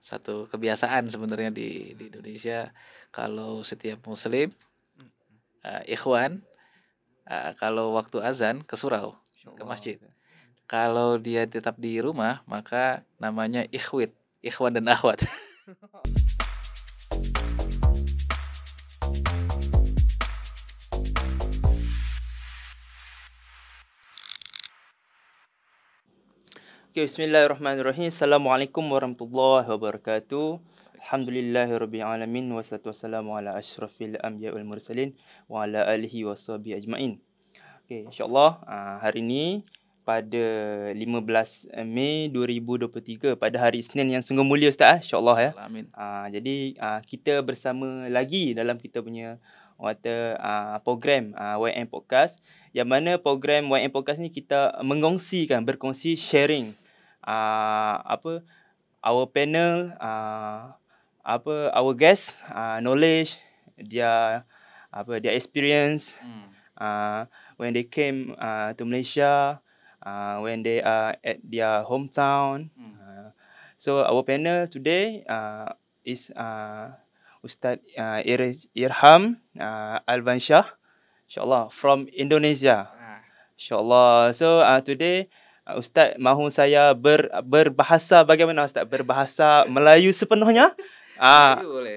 satu kebiasaan sebenarnya di Indonesia kalau setiap muslim ikhwan kalau waktu azan ke surau, ke masjid. Kalau dia tetap di rumah maka namanya ikhwit, ikhwan dan akhwat. Okay, bismillahirrahmanirrahim. Assalamualaikum warahmatullahi wabarakatuh. Alhamdulillahirabbil alamin wassalatu wassalamu ala asyrafil anbiya wal mursalin wa ala alihi washabihi ajmain. Okay, insya-Allah hari ini pada 15 Mei 2023 pada hari Isnin yang sungguh mulia Ustaz insya-Allah ya. Amin. Jadi kita bersama lagi dalam kita punya program YM Podcast, yang mana program YM Podcast ni kita berkongsi sharing our panel our guest knowledge, dia experience when they came to Malaysia, when they are at their hometown. So our panel today is Ustaz Irham Alvansyah, insyaAllah, from Indonesia. InsyaAllah. So today Ustaz mahu saya berbahasa, bagaimana Ustaz? Berbahasa Melayu sepenuhnya?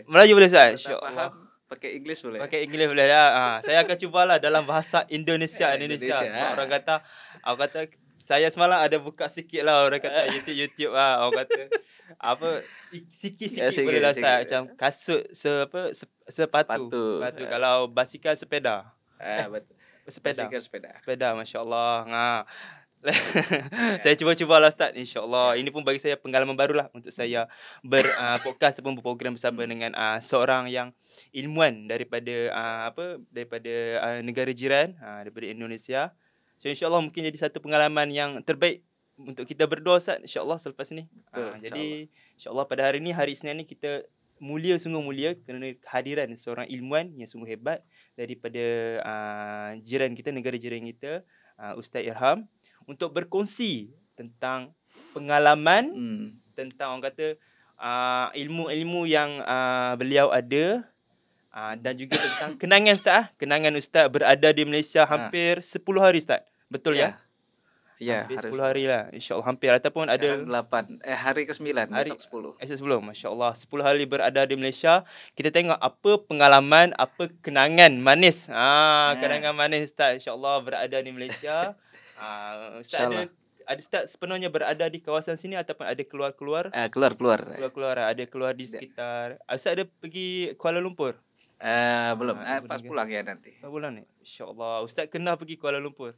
Melayu boleh Ustaz? InsyaAllah. Pakai English boleh? Pakai English boleh ya. Saya akan cubalah dalam bahasa Indonesia. Sebab orang kata saya semalam ada buka sikit lah, orang kata YouTube orang kata sikit boleh lah Ustaz. Macam kasut sepatu. Kalau basikal sepeda. Betul. Sepeda, masya-Allah. Saya cubalah Ustaz, insya-Allah. Ini pun bagi saya pengalaman barulah untuk saya podcast ataupun berprogram bersama dengan seorang yang ilmuwan daripada negara jiran, daripada Indonesia. So insya-Allah mungkin jadi satu pengalaman yang terbaik untuk kita berdua Ustaz, insya-Allah selepas ni. Jadi insya-Allah pada hari ni, hari Isnin ni, kita sungguh mulia kerana kehadiran seorang ilmuwan yang sungguh hebat daripada jiran kita, negara jiran kita, Ustaz Irham, untuk berkongsi tentang pengalaman, tentang orang kata ilmu-ilmu yang beliau ada, dan juga tentang kenangan Ustaz. Kenangan Ustaz berada di Malaysia hampir 10 hari Ustaz. Betul ya? Ya, hampir 10 hari lah, insya-Allah, hampir, ataupun ada 8 hari ke-9, besok 10. Esok 10, masya-Allah, 10 hari berada di Malaysia. Kita tengok apa pengalaman, apa kenangan manis. Kenangan manis Ustaz, insya-Allah, berada di Malaysia. Ustaz ada Ustaz sepenuhnya berada di kawasan sini ataupun ada keluar-keluar? Keluar, ada keluar di sekitar. Ustaz ada pergi Kuala Lumpur? Belum, pas pulang ya nanti. Pulang ni, insya-Allah. Ustaz kena pergi Kuala Lumpur.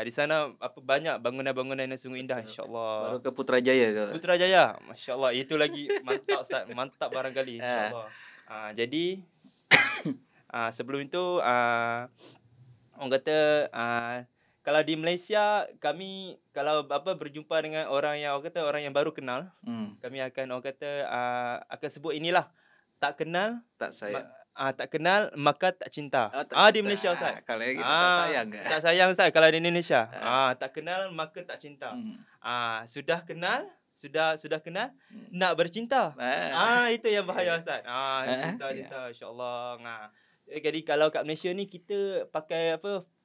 Di sana banyak bangunan-bangunan yang sungguh indah, insya-Allah. Baru ke Putrajaya ke? Putrajaya, masya-Allah, itu lagi mantap Ustaz, mantap barangkali, insya-Allah. Jadi sebelum itu orang kata kalau di Malaysia kami kalau berjumpa dengan orang yang baru kenal, kami akan akan sebut inilah, tak kenal tak sayang. Tak kenal maka tak cinta. Di Malaysia Ustaz. Kalau gitu tak sayang ke? Tak sayang Ustaz kalau di Indonesia. Tak kenal maka tak cinta. Sudah kenal, sudah kenal, nak bercinta. Itu yang bahaya Ustaz. Cinta, insya-Allah. Jadi kalau kat Malaysia ni kita pakai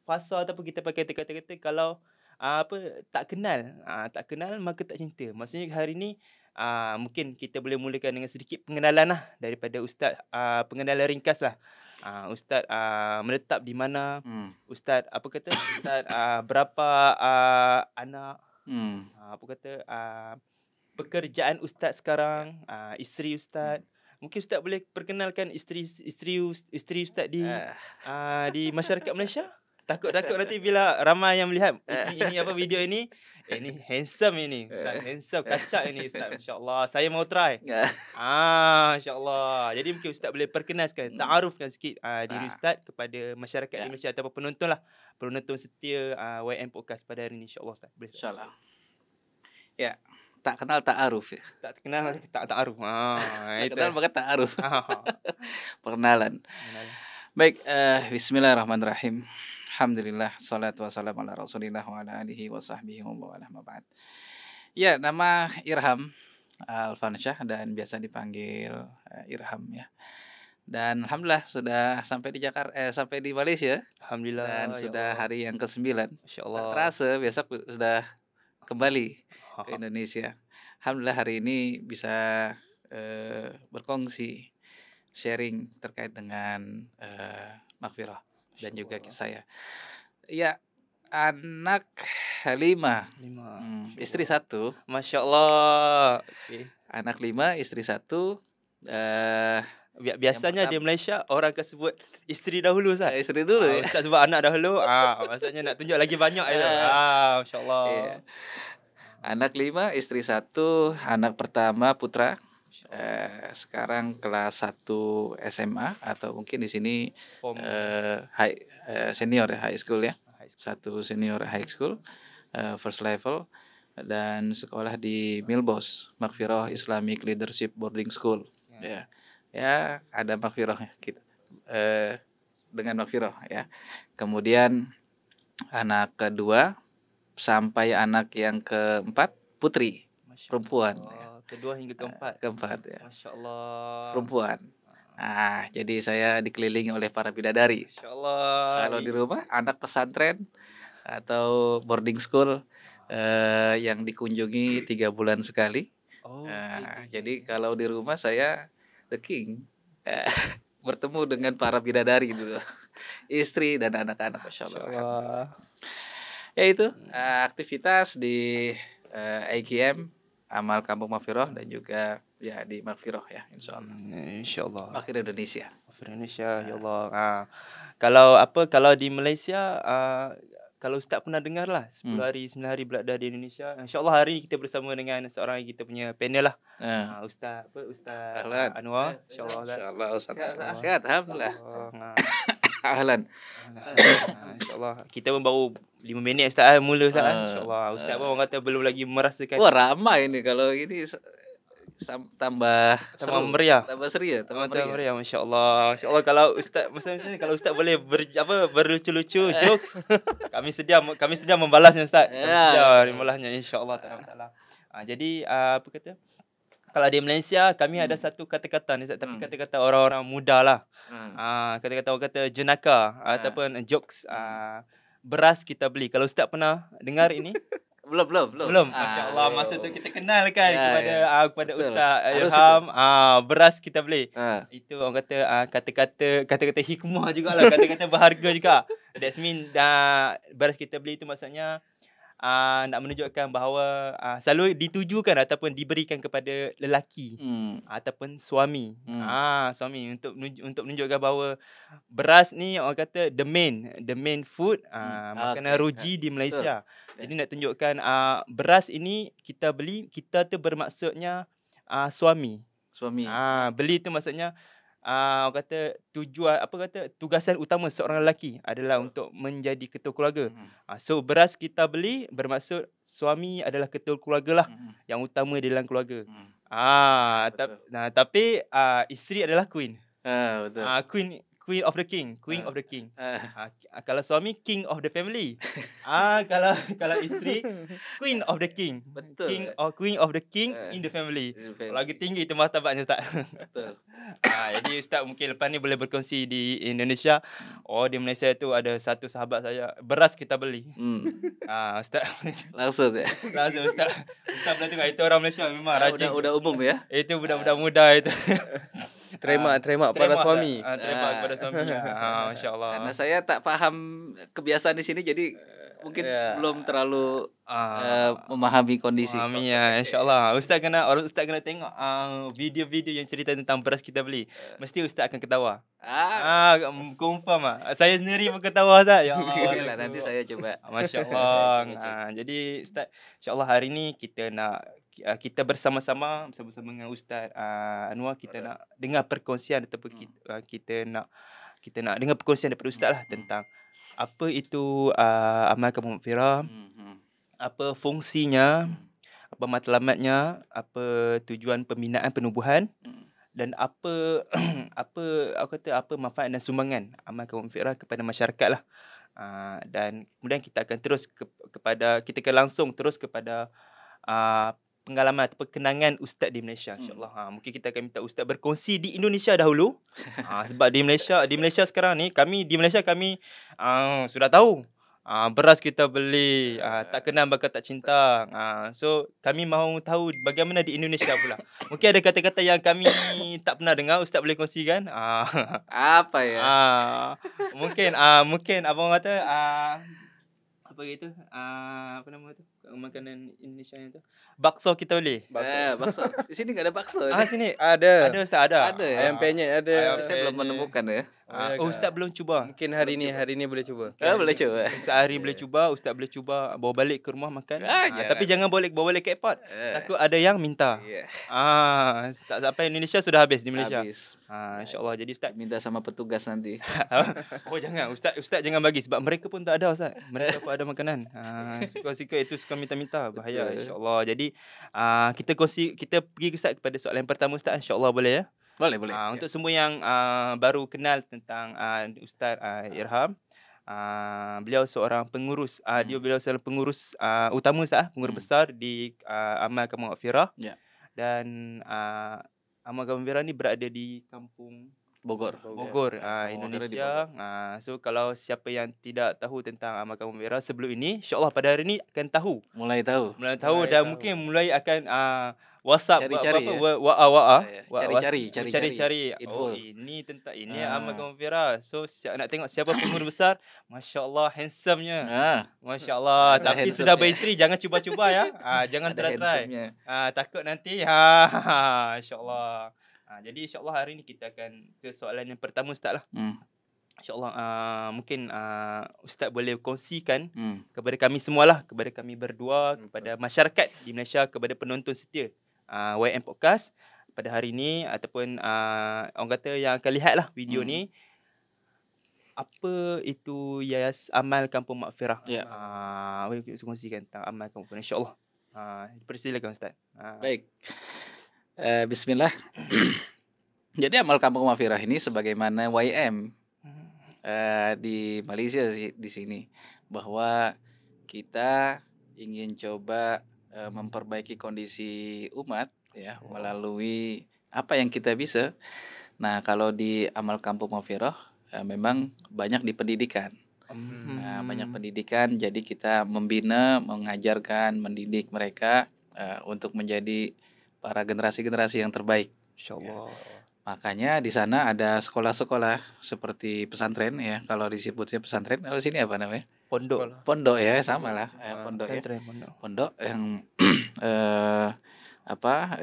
fasa ataupun kita pakai kata-kata kalau tak kenal maka tak cinta. Maksudnya hari ni mungkin kita boleh mulakan dengan sedikit pengenalan lah daripada Ustaz, pengenalan ringkas lah. Ustaz menetap di mana, Ustaz Ustaz berapa anak, pekerjaan Ustaz sekarang, isteri Ustaz. Mungkin Ustaz boleh perkenalkan isteri Ustaz di masyarakat Malaysia. Takut nanti bila ramai yang melihat ini video ini handsome ini Ustaz, handsome kacak ini Ustaz, insya-Allah. Saya mau try. Insya-Allah. Jadi mungkin Ustaz boleh perkenalkan, ta'arufkan sikit diri Ustaz kepada masyarakat di Malaysia ataupun penonton setia YM Podcast pada hari ini, insya-Allah Ustaz. Boleh insya-Allah. Ya, tak kenal ta'aruf ya. Tak kenal tak ta'aruf. Itu kenal maka ta'aruf. Perkenalan. Baik, bismillahirrahmanirrahim. Alhamdulillah, salatu wassalamu ala Rasulillah wa ala alihi wa sahbihi wa ala ma ba'd. Ya, nama Irham Alfansyah dan biasa dipanggil Irham ya. Dan alhamdulillah sudah sampai di sampai di Malaysia dan Alhamdulillah, ya sudah Allah. hari yang ke-9. Masya Tak Allah. terasa besok sudah kembali ke Ha, Indonesia. Alhamdulillah hari ini bisa berkongsi sharing terkait dengan Maghfirah dan Masya juga Allah. kisah saya. Ya, anak 5, 5. Masya istri Allah. 1. Masya Allah. Okay. Anak 5, istri 1. Yang Biasanya di pertama Malaysia orang akan sebut isteri dahulu, Ustaz. istri dulu ya. Ustaz sebut anak dahulu. Maksudnya nak tunjuk lagi banyak itu. Eh, Masya Allah. iya. Anak 5, istri 1. Anak pertama putra. Masya Allah. Sekarang kelas 1 SMA atau mungkin di sini Form senior ya, high school ya. high school. 1 senior high school first level dan sekolah di Milbos, Maghfirah Islamic Leadership Boarding School. Ya. Ya, ada Maghfirah kita. Dengan Maghfirah ya. Kemudian anak kedua sampai anak yang keempat putri, Masya perempuan Allah. ya. Kedua hingga keempat. Keempat ya, Masya Allah. perempuan. Jadi saya dikelilingi oleh para bidadari. Masya Allah. Kalau di rumah anak pesantren atau boarding school yang dikunjungi 3 bulan sekali. Oh, Jadi kalau di rumah saya the king, bertemu dengan para bidadari dulu, istri dan anak-anak, masya Masya Allah. Allah. Ya itu aktivitas di AGM Amal Kampung Maghfirah dan juga ya di Maghfirah ya, insya Allah. Insya Allah. Maghfirah Indonesia. Indonesia, ya Allah. Kalau di Malaysia, kalau Ustaz pernah dengar lah 10 hari 9 hari berada di Indonesia. InsyaAllah hari ini kita bersama dengan seorang kita punya panel lah. Ustaz Anwar. InsyaAllah. InsyaAllah Ustaz. Sihat, Sehat, alhamdulillah. Ahlan. InsyaAllah. Kita pun baru 5 minit Ustaz mula Ustaz. InsyaAllah. Ustaz pun orang kata belum lagi merasakan. Wah, ramai ini kalau ini tambah meriah. Tambah seria, tambah meriah. Masya-Allah. Insya-Allah kalau Ustaz maksudnya kalau Ustaz boleh berlucu-lucu jokes, kami sedia membalasnya Ustaz. Kami sedia membalasnya insya-Allah, tak ada masalah. Jadi apa kata? Kalau di Malaysia kami ada satu kata-kata ni Ustaz, tapi kata-kata orang-orang muda lah. Kata-kata orang kata jenaka ataupun jokes beras kita beli. Kalau Ustaz pernah dengar ini? Belum. Masya-Allah, masa tu kita kenalkan kepada betul. Ustaz Irham, beras kita beli. Itu orang kata kata-kata hikmah jugalah, kata-kata berharga juga. That's mean beras kita beli itu maksudnya nak menunjukkan bahawa selalu ditujukan ataupun diberikan kepada lelaki ataupun suami. Suami untuk menunjukkan bahawa beras ni orang kata the main food makanan ruji di Malaysia. Jadi nak tunjukkan beras ini kita beli, kita tu bermaksudnya suami. Beli tu maksudnya orang kata tugasan utama seorang lelaki adalah untuk menjadi ketua keluarga. So beras kita beli bermaksud suami adalah ketua keluarga lah, yang utama di dalam keluarga. Tapi isteri adalah queen. Betul. Queen of the king. Kalau suami king of the family. Kalau isteri queen of the king. Betul. Queen of the king in the family. Lagi tinggi itu martabatnya Ustaz. Betul. Jadi Ustaz mungkin lepas ni boleh berkongsi di Indonesia. Di Malaysia tu ada satu sahabat saya, beras kita beli. Ustaz Langsung ya. Ustaz boleh tengok itu orang Malaysia memang rajin. Udah umum ya. Itu budak-budak muda itu. Terima pada suami. Terima kepada suami. Masya-Allah. Karena saya tak paham kebiasaan di sini, jadi mungkin belum terlalu memahami kondisi. Ya, insya-Allah. Ustaz kena tengok video-video yang cerita tentang beras kita beli. Mesti Ustaz akan ketawa. Confirm Saya sendiri pun ketawa Ustaz. Ya Allah. Nanti saya coba. Masya-Allah. Jadi Ustaz, insya-Allah hari ni kita bersama-sama dengan Ustaz Anwar, kita nak dengar perkongsian ataupun kita nak dengar perkongsian daripada Ustaz lah tentang apa itu Amal Kampung Maghfirah, apa fungsinya, apa matlamatnya, apa tujuan pembinaan penubuhan, dan apa manfaat dan sumbangan Amal Kampung Maghfirah kepada masyarakat lah. Dan kemudian kita akan terus kita akan langsung terus kepada pengalaman atau kenangan ustaz di Malaysia insya-Allah. Mungkin kita akan minta ustaz berkongsi di Indonesia dahulu. Sebab di Malaysia sekarang ni kami sudah tahu beras kita beli, tak kenal bakal tak cinta. So kami mahu tahu bagaimana di Indonesia pula. Mungkin ada kata-kata yang kami tak pernah dengar, ustaz boleh kongsikan? Apa ya? Mungkin abang kata apa gitu? Apa nama tu? Makanan Indonesia yang tu. Bakso kita boleh. Bakso. Di sini enggak ada bakso. Sini Ada. ada ustaz ada. Ada ya? Ayam penyet ada. Saya belum menemukan ya. Ustaz belum cuba. Mungkin hari ni boleh cuba. Boleh coba. Ustaz hari boleh cuba, ustaz boleh cuba bawa balik ke rumah makan. Jangan. Tapi jangan bawa balik ke airport. Takut ada yang minta. Iya. Tak sampai Indonesia sudah habis di Malaysia. Habis. Insya-Allah. Jadi ustaz Minta sama petugas nanti. jangan ustaz jangan bagi sebab mereka pun tak ada ustaz. Mereka pun ada makanan. Suka-suka itu suka minta-minta bahaya Betul. insya-Allah. Jadi kita pergi ustaz kepada soalan yang pertama ustaz insya-Allah boleh ya? Boleh. Untuk semua yang baru kenal tentang Ustaz Irham, beliau seorang pengurus. Beliau seorang pengurus utama Ustaz, pengurus besar di Amal Kampung Maghfirah. Ya. Dan Amal Kampung Maghfirah ni berada di kampung Bogor. Bogor, Ya, Indonesia. So kalau siapa yang tidak tahu tentang Amal Kampung Maghfirah sebelum ini, insya-Allah pada hari ini akan tahu. Mulai tahu. Dan mungkin mulai akan WhatsApp Cari-cari cari info. ini tentang ini Amal Kampung Maghfirah. So nak tengok siapa pengurus besar, masya-Allah handsome-nya. Masya-Allah. Tapi sudah beristeri jangan cuba-cuba ya. Jangan try. Takut nanti insya-Allah. Jadi insya-Allah hari ni kita akan ke soalan yang pertama ustaz lah. InsyaAllah mungkin Ustaz boleh kongsikan kepada kami semualah, kepada kami berdua, kepada masyarakat di Malaysia, kepada penonton setia YM Podcast pada hari ini ataupun orang kata yang akan lihat lah video ni. Apa itu Amal Kampung Maghfirah? Boleh kongsikan tentang Amal Kampung Maghfirah insya-Allah. Persilakan Ustaz. Baik. Bismillah. Jadi Amal Kampung Maghfirah ini sebagaimana YM di Malaysia di sini, bahwa kita ingin coba memperbaiki kondisi umat ya melalui apa yang kita bisa. Nah, kalau di Amal Kampung Maghfirah memang banyak di pendidikan. Banyak pendidikan, jadi kita membina, mengajarkan, mendidik mereka untuk menjadi para generasi-generasi yang terbaik. Insyaallah. Makanya di sana ada sekolah-sekolah seperti pesantren ya. Kalau disebutnya pesantren, kalau sini apa namanya? Pondok ya, sama lah. Pondok ya. Pondok yang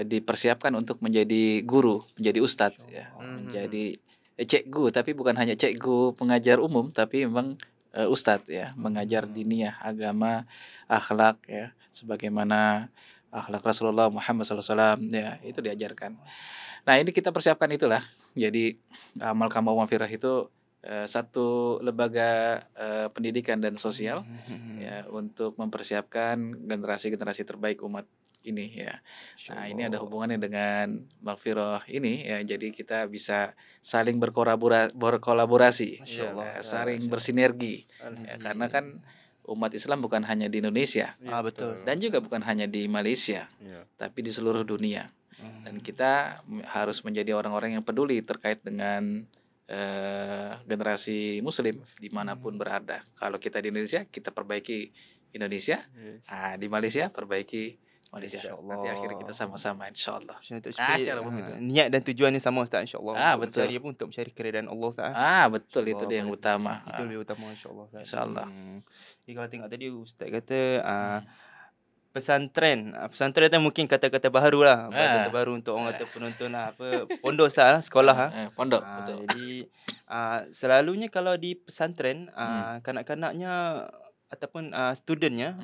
dipersiapkan untuk menjadi guru, menjadi ustadz ya. Menjadi cikgu, tapi bukan hanya cikgu pengajar umum, tapi memang ustadz ya, mengajar diniyah, agama, akhlak ya, sebagaimana akhlak Rasulullah Muhammad SAW ya, itu diajarkan. Nah, ini kita persiapkan itulah. Jadi Amal Kampung Maghfirah itu satu lembaga pendidikan dan sosial ya untuk mempersiapkan generasi-generasi terbaik umat ini ya. Nah, ini ada hubungannya dengan Maghfirah ini ya. Jadi kita bisa saling berkolaborasi, saling bersinergi. Ya, karena kan umat Islam bukan hanya di Indonesia, betul. Dan juga bukan hanya di Malaysia, tapi di seluruh dunia. Dan kita harus menjadi orang-orang yang peduli terkait dengan generasi Muslim dimanapun berada. Kalau kita di Indonesia, kita perbaiki Indonesia. Di Malaysia, perbaiki Malaysia. Nanti akhirnya kita sama-sama, insyaAllah. Niat dan tujuannya sama Ustaz, insyaAllah. Betul. Mencari pun untuk mencari keridaan Allah Ustaz. Betul, itu dia yang utama. Itu lebih utama insyaAllah. InsyaAllah. Jadi kalau tengok tadi Ustaz kata pesantren itu mungkin kata-kata baru lah, kata baru untuk orang kata penonton lah, pondok Ustaz, sekolah pondok, betul. Jadi selalunya kalau di pesantren kanak-kanaknya ataupun studentnya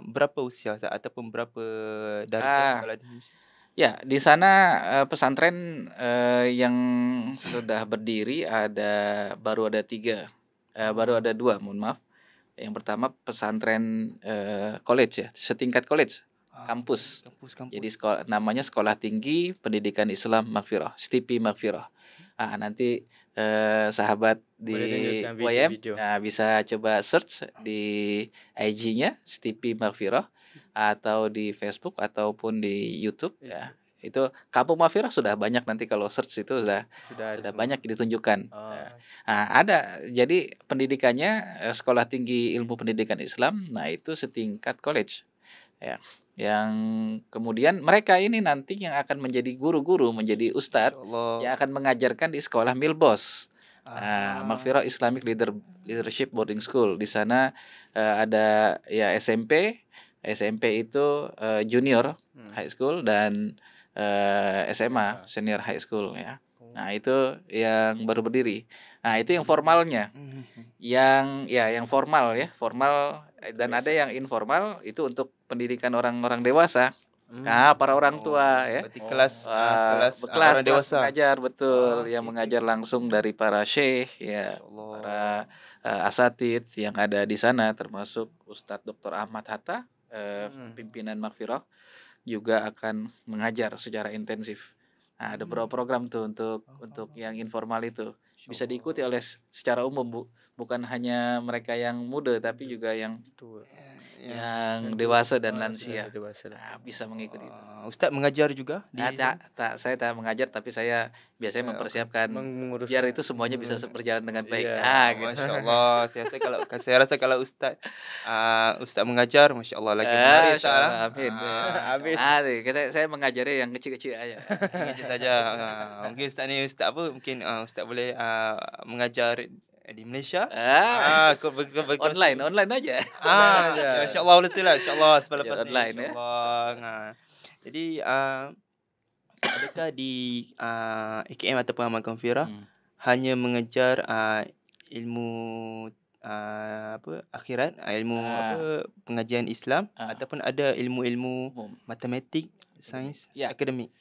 berapa usia Ustaz, ataupun berapa dari kalau di Ya, di sana pesantren yang sudah berdiri baru ada 3, baru ada 2, mohon maaf. Yang pertama pesantren college ya, setingkat college, kampus. Jadi namanya Sekolah Tinggi Pendidikan Islam Maghfirah, STIPI Maghfirah. Nanti sahabat di Boleh tunjukkan YM video-video. bisa coba search di IG-nya Stipi Maghfirah atau di Facebook ataupun di YouTube ya. Itu Kampung Maghfirah sudah banyak, nanti kalau search itu sudah Sudah ada semua. banyak ditunjukkan. Oh. Ada. Jadi pendidikannya Sekolah Tinggi Ilmu Pendidikan Islam. Nah, itu setingkat college. Ya. Yang kemudian mereka ini nanti yang akan menjadi guru-guru, menjadi ustadz Insyaallah. yang akan mengajarkan di sekolah Milbos. Ah. Maghfirah Islamic Leadership Boarding School. Di sana ada ya SMP itu junior high school dan SMA senior high school ya. Nah, itu yang baru berdiri. Nah, itu yang formalnya. Yang formal ya, formal, dan ada yang informal, itu untuk pendidikan orang-orang dewasa. Nah, para orang tua ya. Seperti kelas kelas orang dewasa. mengajar, betul, Ah, yang oke, mengajar langsung dari para syekh ya, Insyaallah. para asatidz yang ada di sana, termasuk Ustadz Dr. Ahmad Hatta, pimpinan Maghfirah, juga akan mengajar secara intensif. Nah, ada beberapa program tuh untuk yang informal itu bisa diikuti oleh secara umum, bukan hanya mereka yang muda tapi juga yang yang dewasa dan lansia. Nah, bisa mengikuti itu. Ustaz mengajar juga di Saya tak mengajar, tapi saya biasanya mempersiapkan Mengurus biar itu semuanya bisa berjalan dengan baik. Iya. Gitu. Masya Allah. Saya rasa kalau Ustaz mengajar, Masya Allah lagi menarik Ustaz. Insyaallah, amin. Habis. Saya mengajari yang kecil-kecil aja. Gitu saja. Mungkin Ustaz ni Ustaz apa? Mungkin Ustaz boleh mengajar di Malaysia. Online aja. Masya Allah boleh sila. Insya Allah selepas ni. Online ya. Nah, jadi adakah di IKM ataupun Amal Maghfirah hanya mengejar ilmu akhirat, ilmu pengajian Islam, ataupun ada ilmu-ilmu matematik, sains, akademik?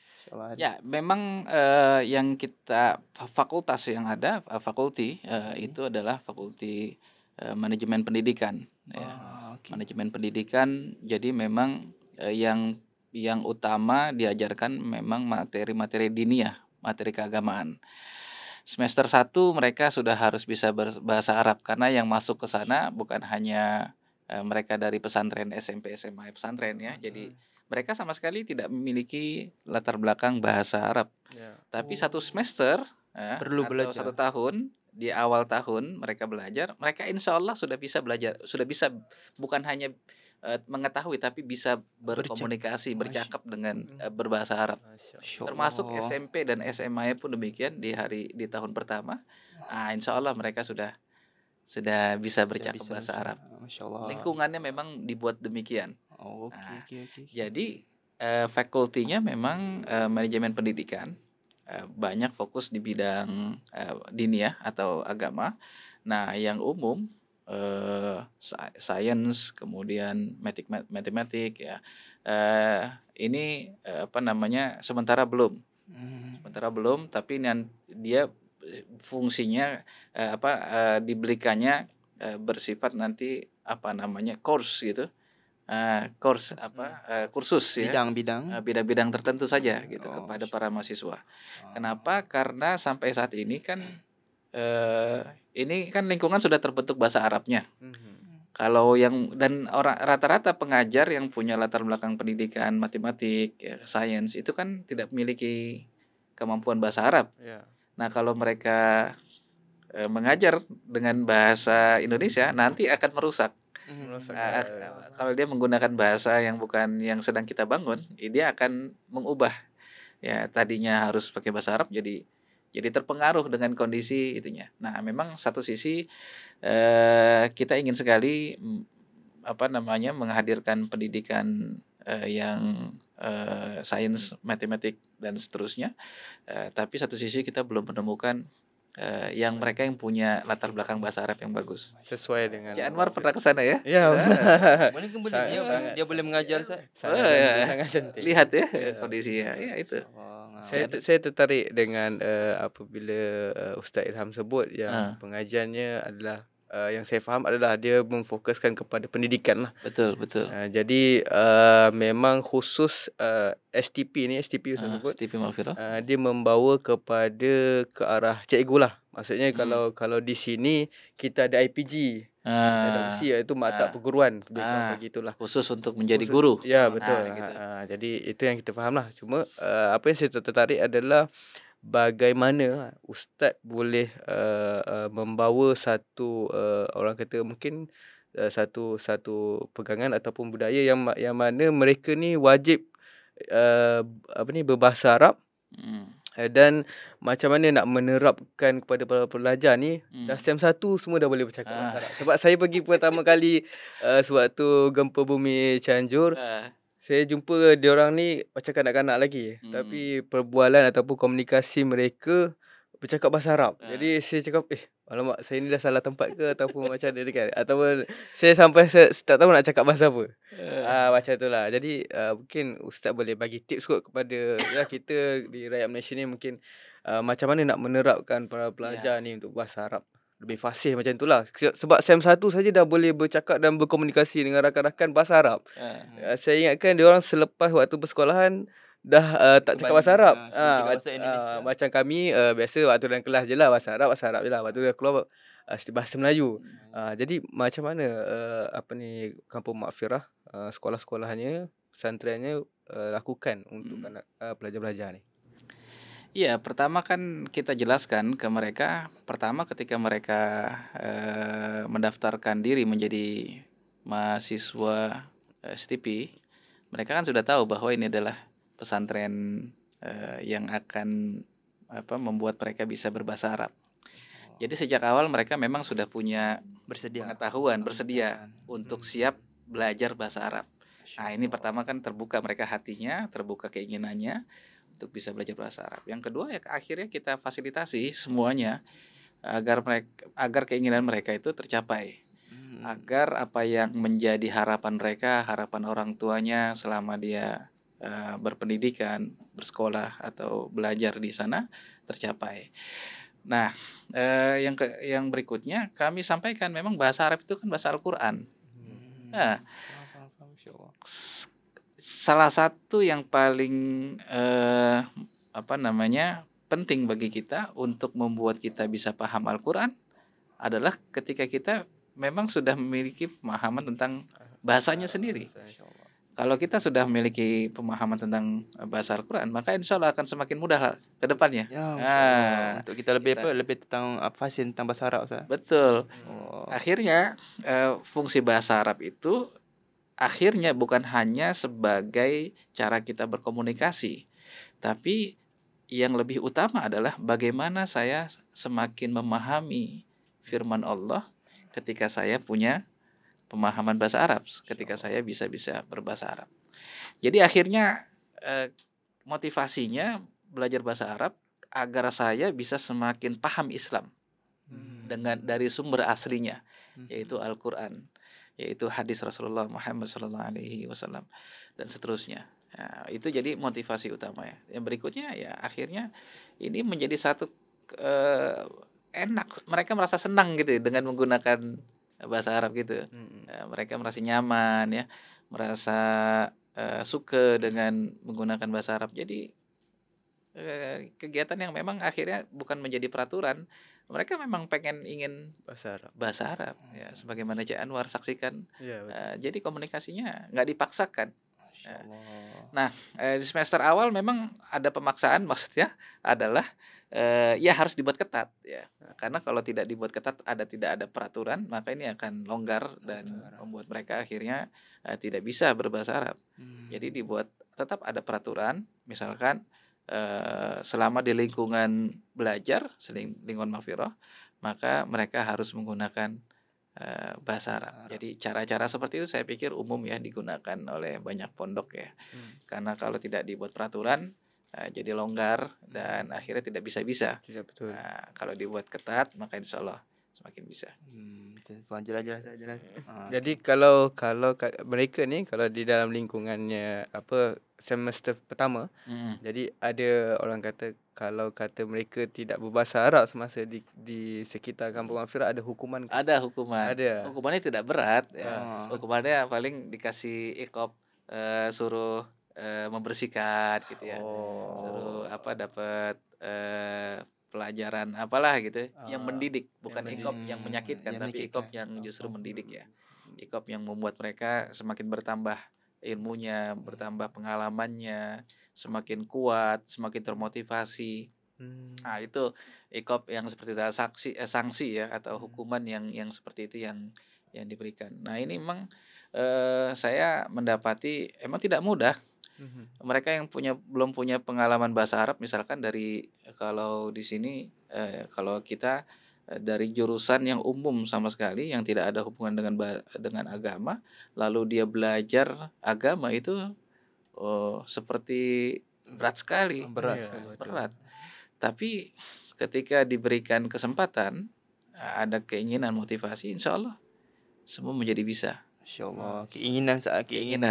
Ya, memang yang kita fakultas yang ada, fakulti itu adalah fakulti manajemen pendidikan. Manajemen pendidikan. Jadi memang yang utama diajarkan memang materi-materi diniyah, materi keagamaan. Semester 1 mereka sudah harus bisa berbahasa Arab, karena yang masuk ke sana bukan hanya mereka dari pesantren SMP, SMA, pesantren ya. Jadi mereka sama sekali tidak memiliki latar belakang bahasa Arab. Tapi satu semester perlu atau belajar. 1 tahun, di awal tahun mereka belajar, mereka insya Allah sudah bisa belajar, sudah bisa bukan hanya mengetahui tapi bisa berkomunikasi, bercakap dengan berbahasa Arab. Termasuk SMP dan SMA pun demikian di tahun pertama. Insya Allah mereka sudah bisa bercakap bahasa Arab. Lingkungannya memang dibuat demikian. Jadi fakultinya memang manajemen pendidikan, banyak fokus di bidang diniyah atau agama. Nah, yang umum sains, kemudian matematik ya. Ini sementara belum, tapi dia fungsinya diberikannya bersifat nanti course gitu. Kursus ya, bidang-bidang tertentu saja gitu kepada para mahasiswa. Kenapa? Karena sampai saat ini kan lingkungan sudah terbentuk bahasa Arabnya. Kalau dan orang rata-rata pengajar yang punya latar belakang pendidikan matematik, sains itu kan tidak memiliki kemampuan bahasa Arab. Nah, kalau mereka mengajar dengan bahasa Indonesia nanti akan merusak. Kalau dia menggunakan bahasa yang bukan yang sedang kita bangun, dia akan mengubah. Ya, tadinya harus pakai bahasa Arab jadi terpengaruh dengan kondisi itunya. Nah, memang satu sisi kita ingin sekali menghadirkan pendidikan yang sains, matematik dan seterusnya. Tapi satu sisi kita belum menemukan yang mereka yang punya latar belakang bahasa Arab yang bagus. Sesuai dengan Cik Anwar pernah ke sana ya? Iya. Boleh dia boleh mengajar saya. Sangat cantik. Lihat ya kondisinya. Ya itu. Saya tertarik dengan apabila Ustaz Ilham sebut yang pengajiannya adalah yang saya faham adalah dia memfokuskan kepada pendidikan lah. Betul. Jadi memang khusus STP Ustaz sebut. STP Mafiro. Dia membawa kepada ke arah cikgu lah. Maksudnya kalau di sini kita ada IPG, adopsi, iaitu maktab perguruan, lebih kurang begitulah. Khusus untuk menjadi guru. Ya, betul. Gitu. Jadi itu yang kita faham lah. Cuma apa yang saya tertarik adalah bagaimana ustaz boleh membawa satu orang kata mungkin satu pegangan ataupun budaya yang mana mereka ni wajib berbahasa Arab. Dan macam mana nak menerapkan kepada para pelajar ni. Dah SEM 1 semua dah boleh bercakap bahasa Arab. Sebab saya pergi pertama kali sewaktu gempa bumi Cianjur, saya jumpa diorang ni macam kanak-kanak lagi. Tapi perbualan ataupun komunikasi mereka bercakap bahasa Arab. Jadi saya cakap, alamak, saya ni dah salah tempat ke ataupun macam mana kan? Ataupun saya sampai tak tahu nak cakap bahasa apa. Macam tu lah. Jadi mungkin ustaz boleh bagi tips kot kepada kita di rakyat Malaysia ni, mungkin macam mana nak menerapkan para pelajar ni untuk bahasa Arab lebih fasih macam itulah. Sebab SEM 1 saja dah boleh bercakap dan berkomunikasi dengan rakan-rakan bahasa Arab. Saya ingatkan diorang selepas waktu persekolahan dah tak cakap bahasa Arab. Macam kami biasa waktu dalam kelas je lah bahasa Arab je lah. Waktu dah keluar bahasa Melayu. Jadi macam mana Kampung Makfirah, sekolah-sekolahnya, pesantrennya lakukan untuk pelajar-pelajar ni? Ya, pertama kan kita jelaskan ke mereka, pertama ketika mereka mendaftarkan diri menjadi mahasiswa STP, mereka kan sudah tahu bahwa ini adalah pesantren yang akan membuat mereka bisa berbahasa Arab. Jadi sejak awal mereka memang sudah punya pengetahuan, bersedia untuk siap belajar bahasa Arab. Nah, ini pertama kan terbuka mereka hatinya, terbuka keinginannya untuk bisa belajar bahasa Arab. Yang kedua ya akhirnya kita fasilitasi semuanya agar keinginan mereka itu tercapai. Agar apa yang menjadi harapan mereka, harapan orang tuanya selama dia berpendidikan, bersekolah atau belajar di sana tercapai. Nah, yang berikutnya kami sampaikan memang bahasa Arab itu kan bahasa Al-Qur'an. Nah, salah satu yang paling penting bagi kita untuk membuat kita bisa paham Al-Qur'an adalah ketika kita memang sudah memiliki pemahaman tentang bahasanya sendiri. Kalau kita sudah memiliki pemahaman tentang bahasa Al-Qur'an, maka insya Allah akan semakin mudah ke depannya. Untuk kita lebih tentang fasih tentang bahasa Arab, Ustaz. Betul. Akhirnya fungsi bahasa Arab itu akhirnya bukan hanya sebagai cara kita berkomunikasi, tapi yang lebih utama adalah bagaimana saya semakin memahami firman Allah ketika saya punya pemahaman bahasa Arab, ketika saya bisa berbahasa Arab. Jadi akhirnya motivasinya belajar bahasa Arab agar saya bisa semakin paham Islam dari sumber aslinya, yaitu Al-Qur'an, yaitu hadis Rasulullah Muhammad SAW dan seterusnya. Nah, itu jadi motivasi utama ya. Yang berikutnya ya akhirnya ini menjadi satu enak, mereka merasa senang gitu dengan menggunakan bahasa Arab gitu. Mereka merasa nyaman ya, merasa suka dengan menggunakan bahasa Arab. Jadi kegiatan yang memang akhirnya bukan menjadi peraturan. Mereka memang ingin bahasa Arab ya, sebagaimana Cik Anwar saksikan. Jadi komunikasinya nggak dipaksakan. Nah, di semester awal memang ada pemaksaan, maksudnya adalah ya harus dibuat ketat ya. Karena kalau tidak dibuat ketat, tidak ada peraturan, maka ini akan longgar dan membuat mereka akhirnya tidak bisa berbahasa Arab. Jadi tetap ada peraturan, misalkan selama di lingkungan belajar, lingkungan Makfirah, maka mereka harus menggunakan bahasa Arab. Jadi cara-cara seperti itu saya pikir umum ya digunakan oleh banyak pondok ya. Karena kalau tidak dibuat peraturan jadi longgar dan akhirnya tidak bisa. Betul. Kalau dibuat ketat maka insya Allah semakin bisa. Jelas. Jadi kalau mereka ni kalau di dalam lingkungannya semester pertama, jadi ada orang kata kalau kata mereka tidak berbahasa Arab semasa di sekitar Kampung Mahfirah ada hukuman. Ada hukuman. Ada. Hukumannya tidak berat ya. Hukumannya paling dikasih iqab, suruh membersihkan gitu ya. Suruh dapat pelajaran apalah gitu yang mendidik, bukan iqab yang menyakitkan, tapi iqab yang justru mendidik ya. Iqab yang membuat mereka semakin bertambah ilmunya, bertambah pengalamannya, semakin kuat, semakin termotivasi. Nah, itu iqab yang seperti itu, sanksi ya, atau hukuman yang seperti itu yang diberikan. Nah, ini memang saya mendapati emang tidak mudah. Mereka yang belum punya pengalaman bahasa Arab, misalkan dari kalau di sini kalau kita dari jurusan yang umum sama sekali yang tidak ada hubungan dengan agama, lalu dia belajar agama itu seperti berat sekali. Berat. Tapi ketika diberikan kesempatan, ada keinginan, motivasi, insya Allah semua menjadi bisa. Insya Allah. Keinginan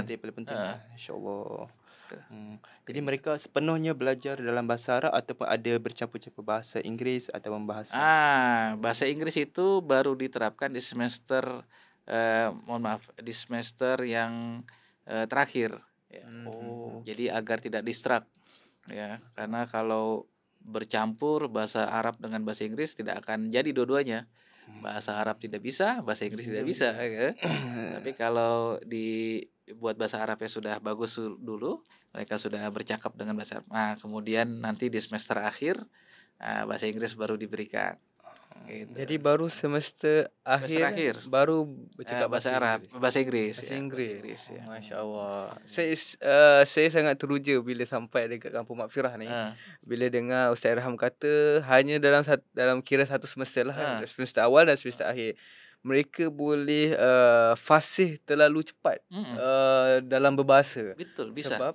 itu paling penting. Insya Allah. Jadi mereka sepenuhnya belajar dalam bahasa Arab ataupun ada bercampur-campur bahasa Inggeris atau bahasa. Bahasa Inggris itu baru diterapkan di semester di semester yang terakhir ya. Jadi agar tidak distract ya, karena kalau bercampur bahasa Arab dengan bahasa Inggris tidak akan jadi dua-duanya. Bahasa Arab tidak bisa, bahasa Inggris tidak bisa ya. Tapi kalau dibuat bahasa Arabnya sudah bagus dulu, mereka sudah bercakap dengan bahasa Arab. Nah, kemudian nanti di semester akhir bahasa Inggris baru diberikan. Gitu. Jadi baru semester akhir baru bercakap bahasa Arab, bahasa Inggris. Bahasa Inggris Ya. Masya Allah. Saya sangat teruja bila sampai dekat Kampung Mahfirah ni. Bila dengar Ustaz Irham kata hanya dalam kira satu semester lah, semester awal dan semester akhir. Mereka boleh fasih terlalu cepat dalam berbahasa. Betul, bisa. Sebab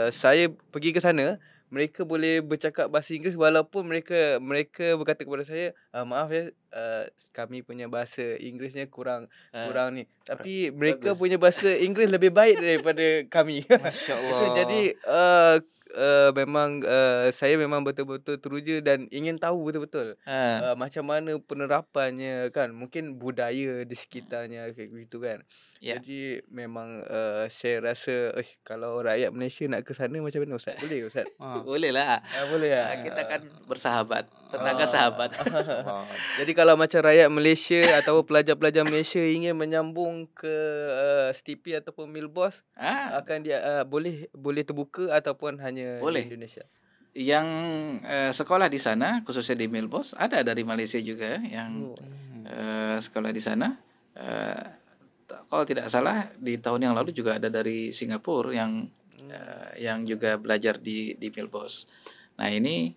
saya pergi ke sana, mereka boleh bercakap bahasa Inggeris walaupun mereka berkata kepada saya, maaf ya, kami punya bahasa Inggerisnya kurang ni. Tapi mereka punya bahasa Inggeris lebih baik daripada kami. Masya-Allah. Jadi memang saya memang betul-betul teruja dan ingin tahu betul-betul macam mana penerapannya kan. Mungkin budaya di sekitarnya kayak gitu kan. Jadi memang saya rasa kalau rakyat Malaysia nak ke sana macam mana Ustaz? Boleh Ustaz? Boleh lah. Boleh lah. Kita kan bersahabat, tetangga sahabat. Jadi kalau macam rakyat Malaysia atau pelajar-pelajar Malaysia ingin menyambung ke STP ataupun Milbos, akan dia boleh terbuka ataupun hanya di Indonesia. Yang sekolah di sana khususnya di Milbos ada dari Malaysia juga yang sekolah di sana. Kalau tidak salah di tahun yang lalu juga ada dari Singapura yang juga belajar di Milbos. Nah, ini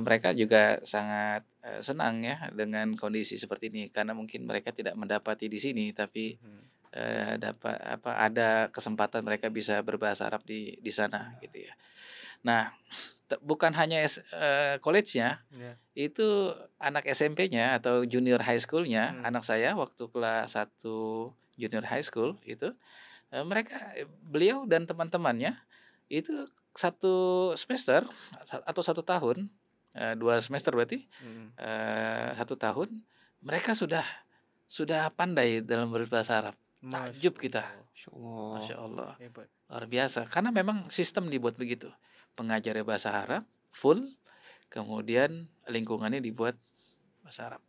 mereka juga sangat senang ya dengan kondisi seperti ini, karena mungkin mereka tidak mendapati di sini, tapi ada kesempatan mereka bisa berbahasa Arab di sana gitu ya. Nah, bukan hanya college-nya, itu anak SMP-nya atau junior high school-nya, anak saya waktu kelas 1 junior high school itu, beliau dan teman-temannya itu 1 semester atau 1 tahun, 2 semester berarti, 1 tahun mereka sudah pandai dalam berbahasa Arab. Takjub kita. Masya Allah. Luar biasa. Karena memang sistem dibuat begitu. Pengajarnya bahasa Arab full, kemudian lingkungannya dibuat bahasa Arab.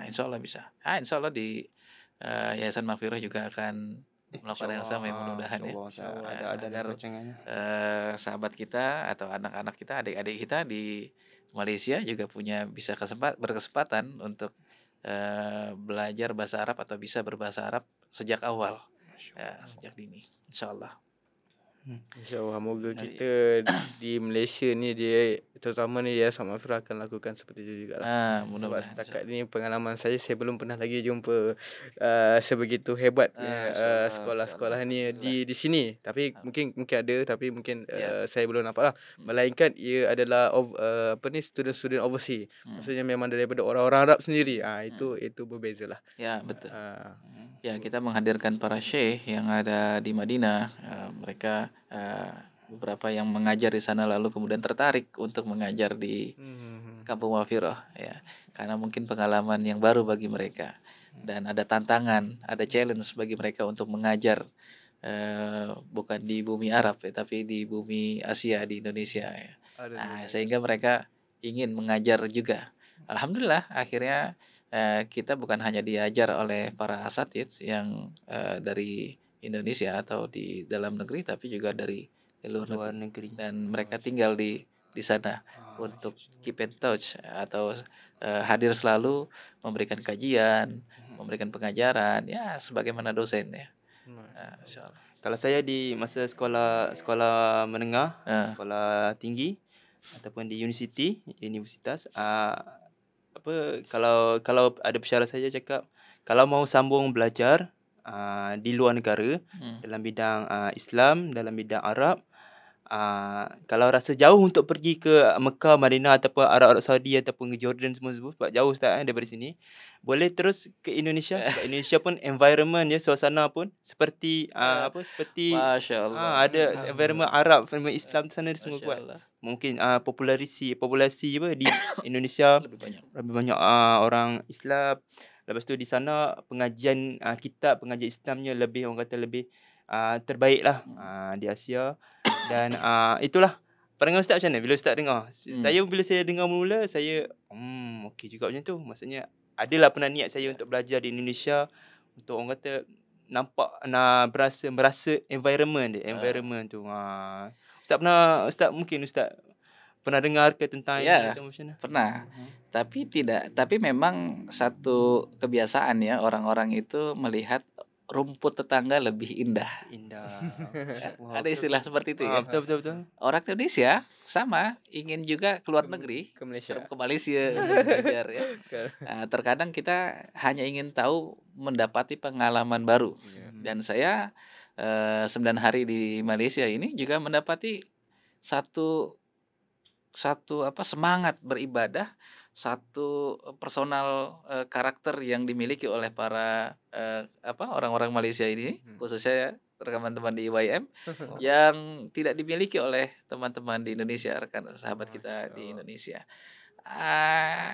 Insya Allah bisa. Insya Allah di Yayasan Mahfirah juga akan melakukan yang sama, mudah-mudahan ya. Agar sahabat kita atau anak-anak kita, adik-adik kita di Malaysia juga bisa berkesempatan untuk belajar bahasa Arab atau bisa berbahasa Arab sejak awal, sejak dini, insya Allah. InsyaAllah, moga kita di Malaysia ni dia terutama ni ya sama Fira akan lakukan seperti itu jugalah. Sebab Mudah-mudahan. setakat ni pengalaman saya belum pernah lagi jumpa sebegitu hebat punya Insyaallah, sekolah-sekolah ni alhamdulillah. di sini. Tapi mungkin ada, tapi mungkin Ya. saya belum nampak lah. Melainkan ia adalah student-student overseas. Maksudnya memang daripada orang-orang Arab sendiri. Itu berbeza lah. Ya, betul. Ah, Ya, kita menghadirkan para syekh yang ada di Madinah. Mereka beberapa yang mengajar di sana lalu kemudian tertarik untuk mengajar di Kampung Wafirah, ya. Karena mungkin pengalaman yang baru bagi mereka dan ada tantangan, ada challenge bagi mereka untuk mengajar bukan di bumi Arab ya, tapi di bumi Asia, di Indonesia ya. Sehingga mereka ingin mengajar juga. Alhamdulillah akhirnya kita bukan hanya diajar oleh para asatidz yang dari Indonesia atau di dalam negeri, tapi juga dari luar negeri. Dan mereka tinggal di sana untuk keep in touch atau hadir selalu, memberikan kajian, memberikan pengajaran, ya sebagaimana dosen ya. Insyaallah. Kalau saya di masa sekolah menengah, sekolah tinggi ataupun di universitas, kalau ada pesyarah saya cakap kalau mau sambung belajar di luar negara dalam bidang Islam, dalam bidang Arab, kalau rasa jauh untuk pergi ke Mekah, Madinah ataupun Arab Saudi ataupun ke Jordan semua sebab jauh Ustaz daripada sini, boleh terus ke Indonesia. Sebab Indonesia pun environment dia, suasana pun seperti seperti Masya Allah. ada environment Arab, environment Islam di sana semua Masya kuat. Allah. Mungkin populasi di Indonesia Lebih lebih banyak banyak. orang Islam. Lepas tu di sana pengajian kitab, pengajian Islamnya lebih, orang kata lebih terbaik lah di Asia. Dan itulah pandangan Ustaz macam mana bila Ustaz dengar? Bila saya dengar mula, saya okey juga macam tu. Maksudnya adalah pernah niat saya untuk belajar di Indonesia, untuk orang kata nampak merasa environment tu. Ustaz pernah dengar ke tentang ini Ya, atau macam mana? pernah. Tapi memang satu kebiasaan ya, orang-orang itu melihat rumput tetangga lebih indah. Ada istilah seperti itu ya. Betul. Orang Indonesia sama ingin juga keluar negeri, ke Malaysia. ke Malaysia ingin belajar ya. Terkadang kita hanya ingin tahu, mendapati pengalaman baru. Dan saya 9 hari di Malaysia ini juga mendapati satu semangat beribadah, satu personal karakter yang dimiliki oleh para orang-orang Malaysia ini, khususnya teman-teman di YM yang tidak dimiliki oleh teman-teman di Indonesia, rekan sahabat kita di Indonesia.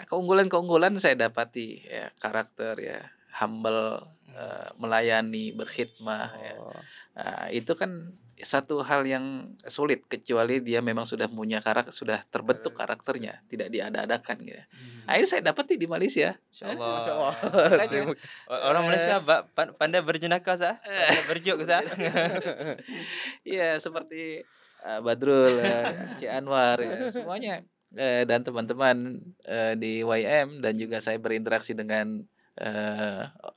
Keunggulan saya dapati ya, karakter ya, humble, melayani, berkhidmah ya. Itu kan satu hal yang sulit kecuali dia memang sudah punya sudah terbentuk karakternya, tidak diada-adakan gitu. Ini saya dapat di Malaysia. Insyaallah. Orang Malaysia pandai berjenaka sah, pandai berjuk sah. Iya, seperti Badrul, Cik Anwar ya, semuanya dan teman-teman di YM, dan juga saya berinteraksi dengan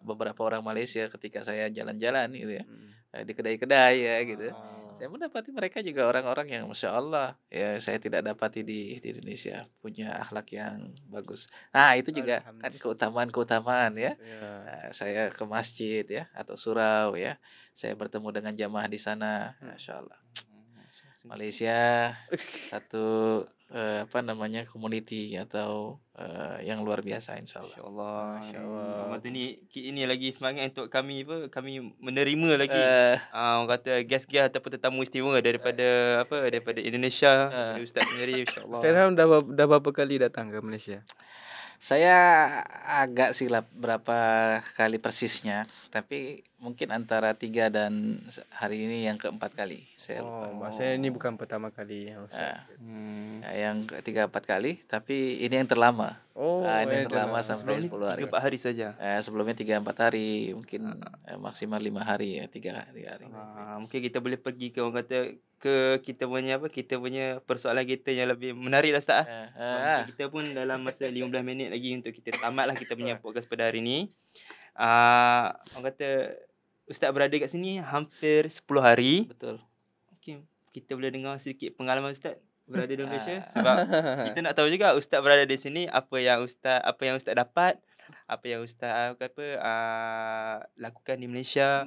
beberapa orang Malaysia ketika saya jalan-jalan gitu ya. Di kedai-kedai ya gitu. Saya mendapati mereka juga orang-orang yang Masya Allah ya, saya tidak dapati di Indonesia, punya akhlak yang bagus. Nah itu juga kan keutamaan ya. Saya ke masjid ya atau surau ya, saya bertemu dengan jamaah di sana. Masya Allah, Malaysia satu community atau yang luar biasa, insyaallah. Insyaallah. Ini lagi semangat untuk kami menerima lagi orang kata guest-guest ataupun tetamu istimewa daripada Indonesia, daripada Ustaz sendiri, insyaallah. Ustaz Ilham dah berapa kali datang ke Malaysia? Saya agak silap berapa kali persisnya, tapi mungkin antara 3 dan hari ini yang keempat kali. Saya lupa. Maksudnya ini bukan pertama kali Ustaz. Yang 3-4 kali, tapi ini yang terlama. Ini yang terlama sampai 10 hari. 3-4 hari saja. Sebelumnya 3-4 hari, mungkin maksimal 5 hari ya, 3 hari. Mungkin kita boleh pergi ke orang kata ke kita punya persoalan kita yang lebih menarik lah Ustaz. Kita pun dalam masa 15 minit lagi untuk kita tamatlah kita punya podcast pada hari ni. Orang kata Ustaz berada kat sini hampir 10 hari. Betul. Mungkin kita boleh dengar sedikit pengalaman Ustaz berada di Indonesia? Sebab kita nak tahu juga ustaz berada di sini, apa yang ustaz dapat, apa yang ustaz lakukan di Malaysia.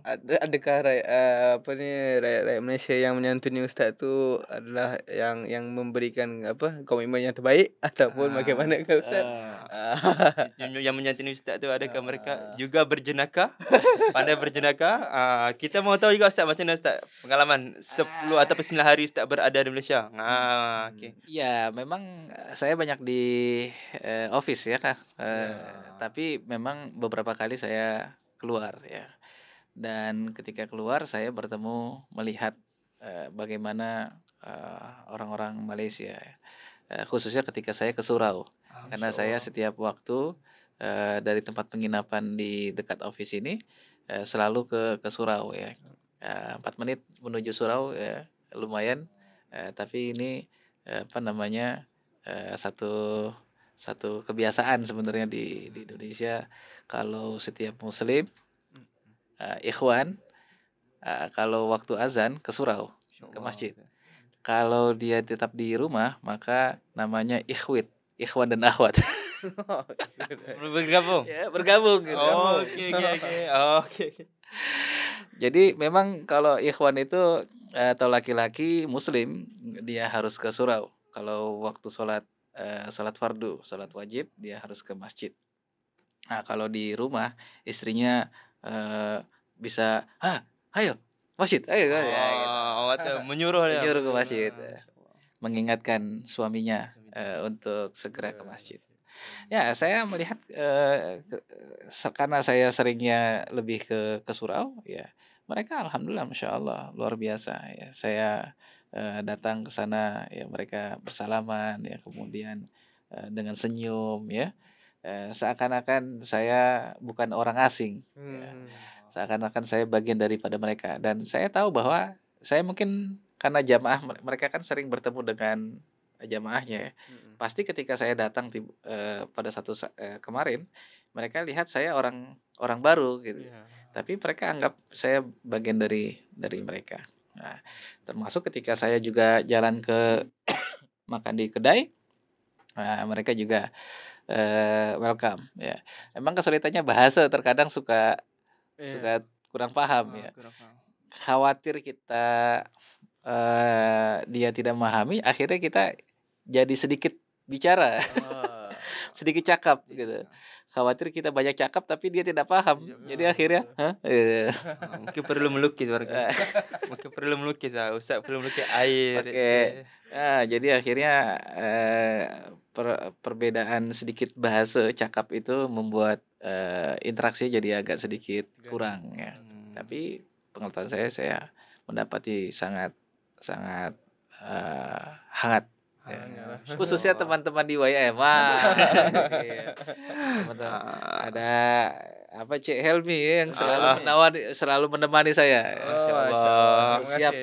Adakah apa ni, rakyat Malaysia yang menyantuni ustaz tu adalah yang memberikan apa, komitmen yang terbaik ataupun bagaimanakah ustaz? Yang menyantuni ustaz tu, adakah mereka juga berjenaka, pandai berjenaka? Kita mau tahu juga ustaz, macam mana ustaz pengalaman 10 ataupun 9 hari ustaz berada di Malaysia. Okey. Ya, memang saya banyak di office ya Kak. Tapi memang beberapa kali saya keluar ya. Dan ketika keluar saya bertemu, melihat bagaimana orang-orang Malaysia, khususnya ketika saya ke surau. Karena saya setiap waktu dari tempat penginapan di dekat office ini selalu ke surau ya. 4 menit menuju surau ya, lumayan. Tapi ini apa namanya, satu kebiasaan sebenarnya di Indonesia. Kalau setiap muslim ikhwan, kalau waktu azan ke surau, ke masjid. Kalau dia tetap di rumah, maka namanya ikhwit, ikhwan dan akhwat. Bergabung. Ya, bergabung gitu. Okey. Jadi memang kalau ikhwan itu atau laki-laki muslim, dia harus ke surau. Kalau waktu sholat fardu, sholat wajib, dia harus ke masjid. Nah, kalau di rumah istrinya bisa, ayo masjid, ayo, ya, gitu. Menyuruh dia. Menyuruh ke masjid, mengingatkan suaminya untuk segera ke masjid. Ya, saya melihat karena saya seringnya lebih ke surau, ya mereka alhamdulillah, masya Allah, luar biasa ya. Saya datang ke sana, ya mereka bersalaman, ya kemudian dengan senyum, ya. Seakan-akan saya bukan orang asing, ya. Seakan-akan saya bagian daripada mereka. Dan saya tahu bahwa saya mungkin karena jamaah, mereka kan sering bertemu dengan jamaahnya ya. Pasti ketika saya datang pada kemarin, mereka lihat saya orang baru gitu. Tapi mereka anggap saya bagian dari mereka. Nah, termasuk ketika saya juga jalan ke makan di kedai, mereka juga welcome ya. Emang kesulitannya bahasa, terkadang suka kurang paham ya. Khawatir kita dia tidak memahami, akhirnya kita jadi sedikit bicara, sedikit cakap gitu. Khawatir kita banyak cakap tapi dia tidak paham. Jadi akhirnya, mungkin perlu melukis warga. Mungkin perlu melukis, Ustaz perlu melukis air. Oke. Nah, jadi akhirnya perbedaan sedikit bahasa cakap itu membuat interaksi jadi agak sedikit kurang ya. Tapi pengetahuan saya mendapati sangat hangat. Ya. Khususnya teman-teman di YM. Iya. Ada apa Cik Helmi yang selalu menemani saya. Masyaallah. Siap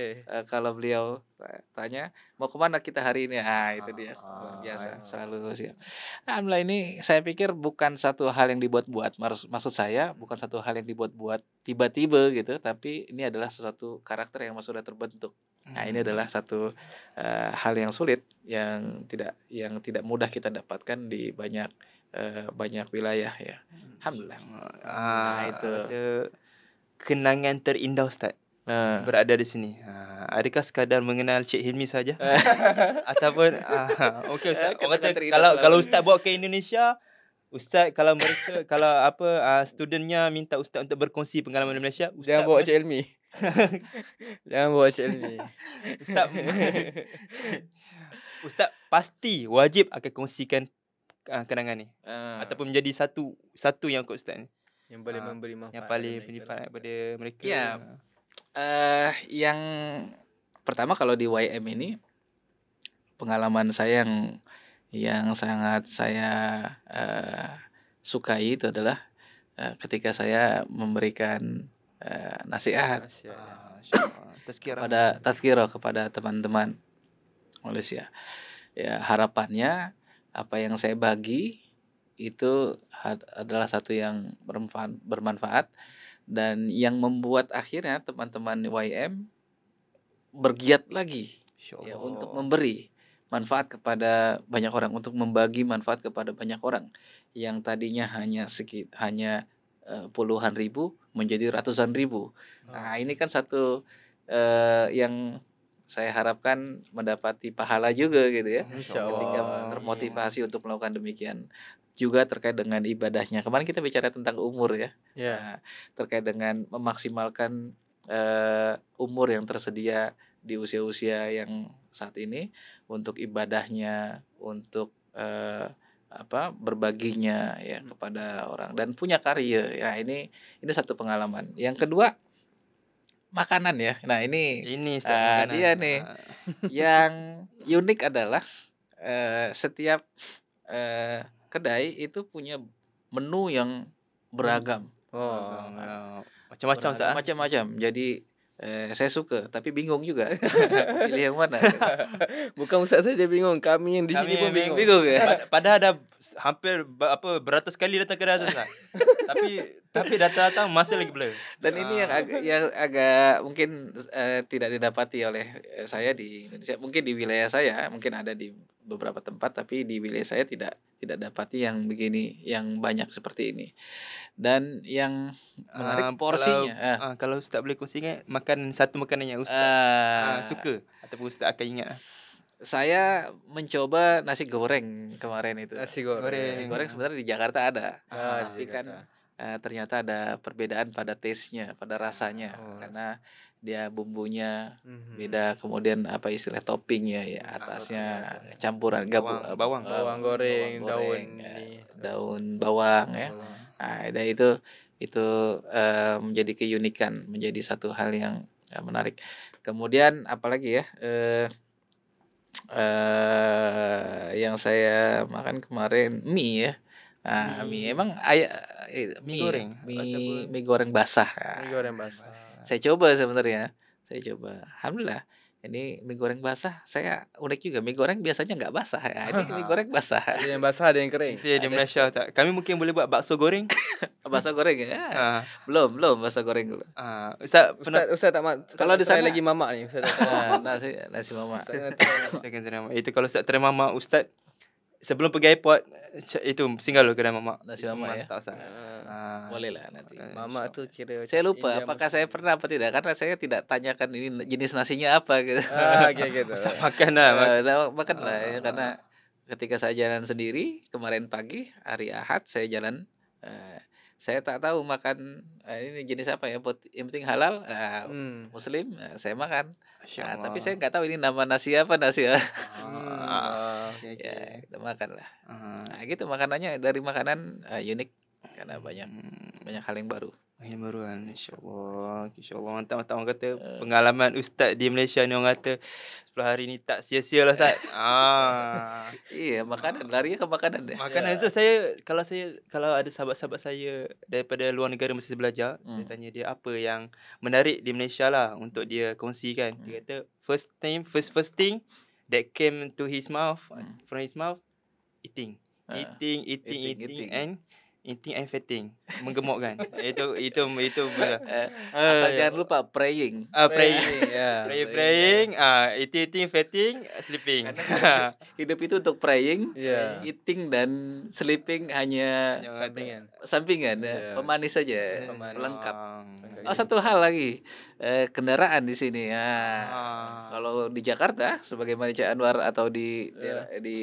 kalau beliau tanya mau kemana kita hari ini, itu dia, luar biasa, selalu siap. Alhamdulillah, ini saya pikir bukan satu hal yang dibuat-buat. Maksud saya bukan satu hal yang dibuat-buat tiba-tiba gitu, tapi ini adalah sesuatu karakter yang sudah terbentuk. Nah, ini adalah satu hal yang sulit, yang tidak mudah kita dapatkan di banyak wilayah ya. Alhamdulillah. Itu kenangan terindah Ustaz berada di sini. Adakah sekadar mengenal Cik Hilmi saja? Ataupun okey Ustaz, kalau Ustaz bawa ke Indonesia, Ustaz kalau studentnya minta Ustaz untuk berkongsi pengalaman di Malaysia, Ustaz jangan bawa Cik Hilmi. Jangan bawa Cik Hilmi. Ustaz pasti wajib akan kongsikan kenangan ni. Ataupun menjadi satu yang untuk Ustaz ni, yang boleh memberi manfaat, yang paling manfaat kepada mereka. Ya. Yang pertama, kalau di YM ini pengalaman saya yang sangat saya sukai itu adalah ketika saya memberikan nasihat tazkirah kepada teman-teman Malaysia. Ya, harapannya apa yang saya bagi itu adalah satu yang bermanfaat dan yang membuat akhirnya teman-teman YM bergiat lagi ya, untuk Insyaallah. memberi manfaat kepada banyak orang, untuk membagi manfaat kepada banyak orang yang tadinya hanya puluhan ribu menjadi ratusan ribu. Nah, ini kan satu yang saya harapkan mendapati pahala juga gitu ya, Insya ketika Allah. termotivasi untuk melakukan demikian. Juga terkait dengan ibadahnya. Kemarin kita bicara tentang umur ya. Ya. Nah, terkait dengan memaksimalkan umur yang tersedia di usia-usia yang saat ini untuk ibadahnya, untuk berbaginya ya kepada orang dan punya karya. Ya, ini satu pengalaman. Yang kedua, makanan ya. Nah, ini Ini Ustaz makanan. dia nih yang unik adalah setiap kedai itu punya menu yang beragam. Beragam, Oh. ya. Macam-macam Ustaz. Beragam, macam-macam. Jadi saya suka tapi bingung juga mau pilih yang mana. Bukan Ustaz saja bingung, kami yang di Kami sini pun bingung. Bingung ya. Padahal ada hampir beratus kali datang ke atas Ustaz. tapi datang masih lagi blur. Dan ini yang agak mungkin tidak didapati oleh saya di Indonesia. Mungkin di wilayah saya, mungkin ada di beberapa tempat, tapi di wilayah saya tidak dapati yang begini, yang banyak seperti ini. Dan yang menarik porsinya. Kalau Ustaz boleh kongsikan satu makanan yang Ustaz suka ataupun Ustaz akan ingat. Saya mencoba nasi goreng kemarin itu. Nasi goreng. Nasi goreng sebenarnya di Jakarta ada. Di Tapi kan Jakarta. ternyata ada perbedaan pada taste-nya, pada rasanya. Karena dia bumbunya beda, kemudian istilah toppingnya ya, atasnya campuran Bawang goreng, daun bawang ya. Nah, itu menjadi keunikan, menjadi satu hal yang menarik. Kemudian apalagi ya, yang saya makan kemarin mie ya. Nah, mie emang Mie goreng mie goreng basah. Mie goreng basah. Saya coba sebenarnya. Alhamdulillah. Ini mie goreng basah, saya unik juga. Mie goreng biasanya nggak basah. Ya, ini mie goreng basah. Ada yang basah, ada yang kering. Itu di Malaysia tak. Kami mungkin boleh buat bakso goreng. Bakso goreng ya? Belum bakso goreng dulu. Ustaz Ustaz tak kalau di sana lagi mamak ni. Ustaz nasi mama. saya akan try mamak. Itu kalau Ustaz try mamak Ustaz sebelum pergi airport itu singgah dulu kedai mamak. Nasi mamak ya. Mantap Ustaz. Boleh lah nanti. Mamak tu kira Saya lupa apakah saya pernah apa tidak, karena saya tidak tanyakan ini jenis nasinya apa gitu. gitu. Ustaz makan lah. Makan lah ya, karena ketika saya jalan sendiri kemarin pagi hari Ahad, saya jalan saya tak tahu makan ini jenis apa ya, yang penting halal, Muslim, saya makan. Tapi saya nggak tahu ini nama nasi apa Okay. Ya, kita makan lah. Nah, gitu makanannya, dari makanan unik karena banyak hal yang baru. Yang baru kan, insyaAllah mantap orang kata pengalaman Ustaz di Malaysia ni, orang kata 10 hari ni tak sia-sia lah Ustaz. Iya, makanan, larinya ke makanan deh. Makanan itu kalau ada sahabat-sahabat saya daripada luar negara masih belajar, saya tanya dia apa yang menarik di Malaysia lah untuk dia kongsikan. Dia kata first thing that came to his mouth, from his mouth, eating and fatting, menggemukkan. itu betul. Asal jangan lupa praying. Praying, eating, fatting, sleeping. Hidup itu untuk praying, Yeah. eating dan sleeping hanya sampingan, pemanis saja, pelengkap. Satu hal lagi, kendaraan di sini ya. Kalau di Jakarta sebagaimana Cak Anwar atau di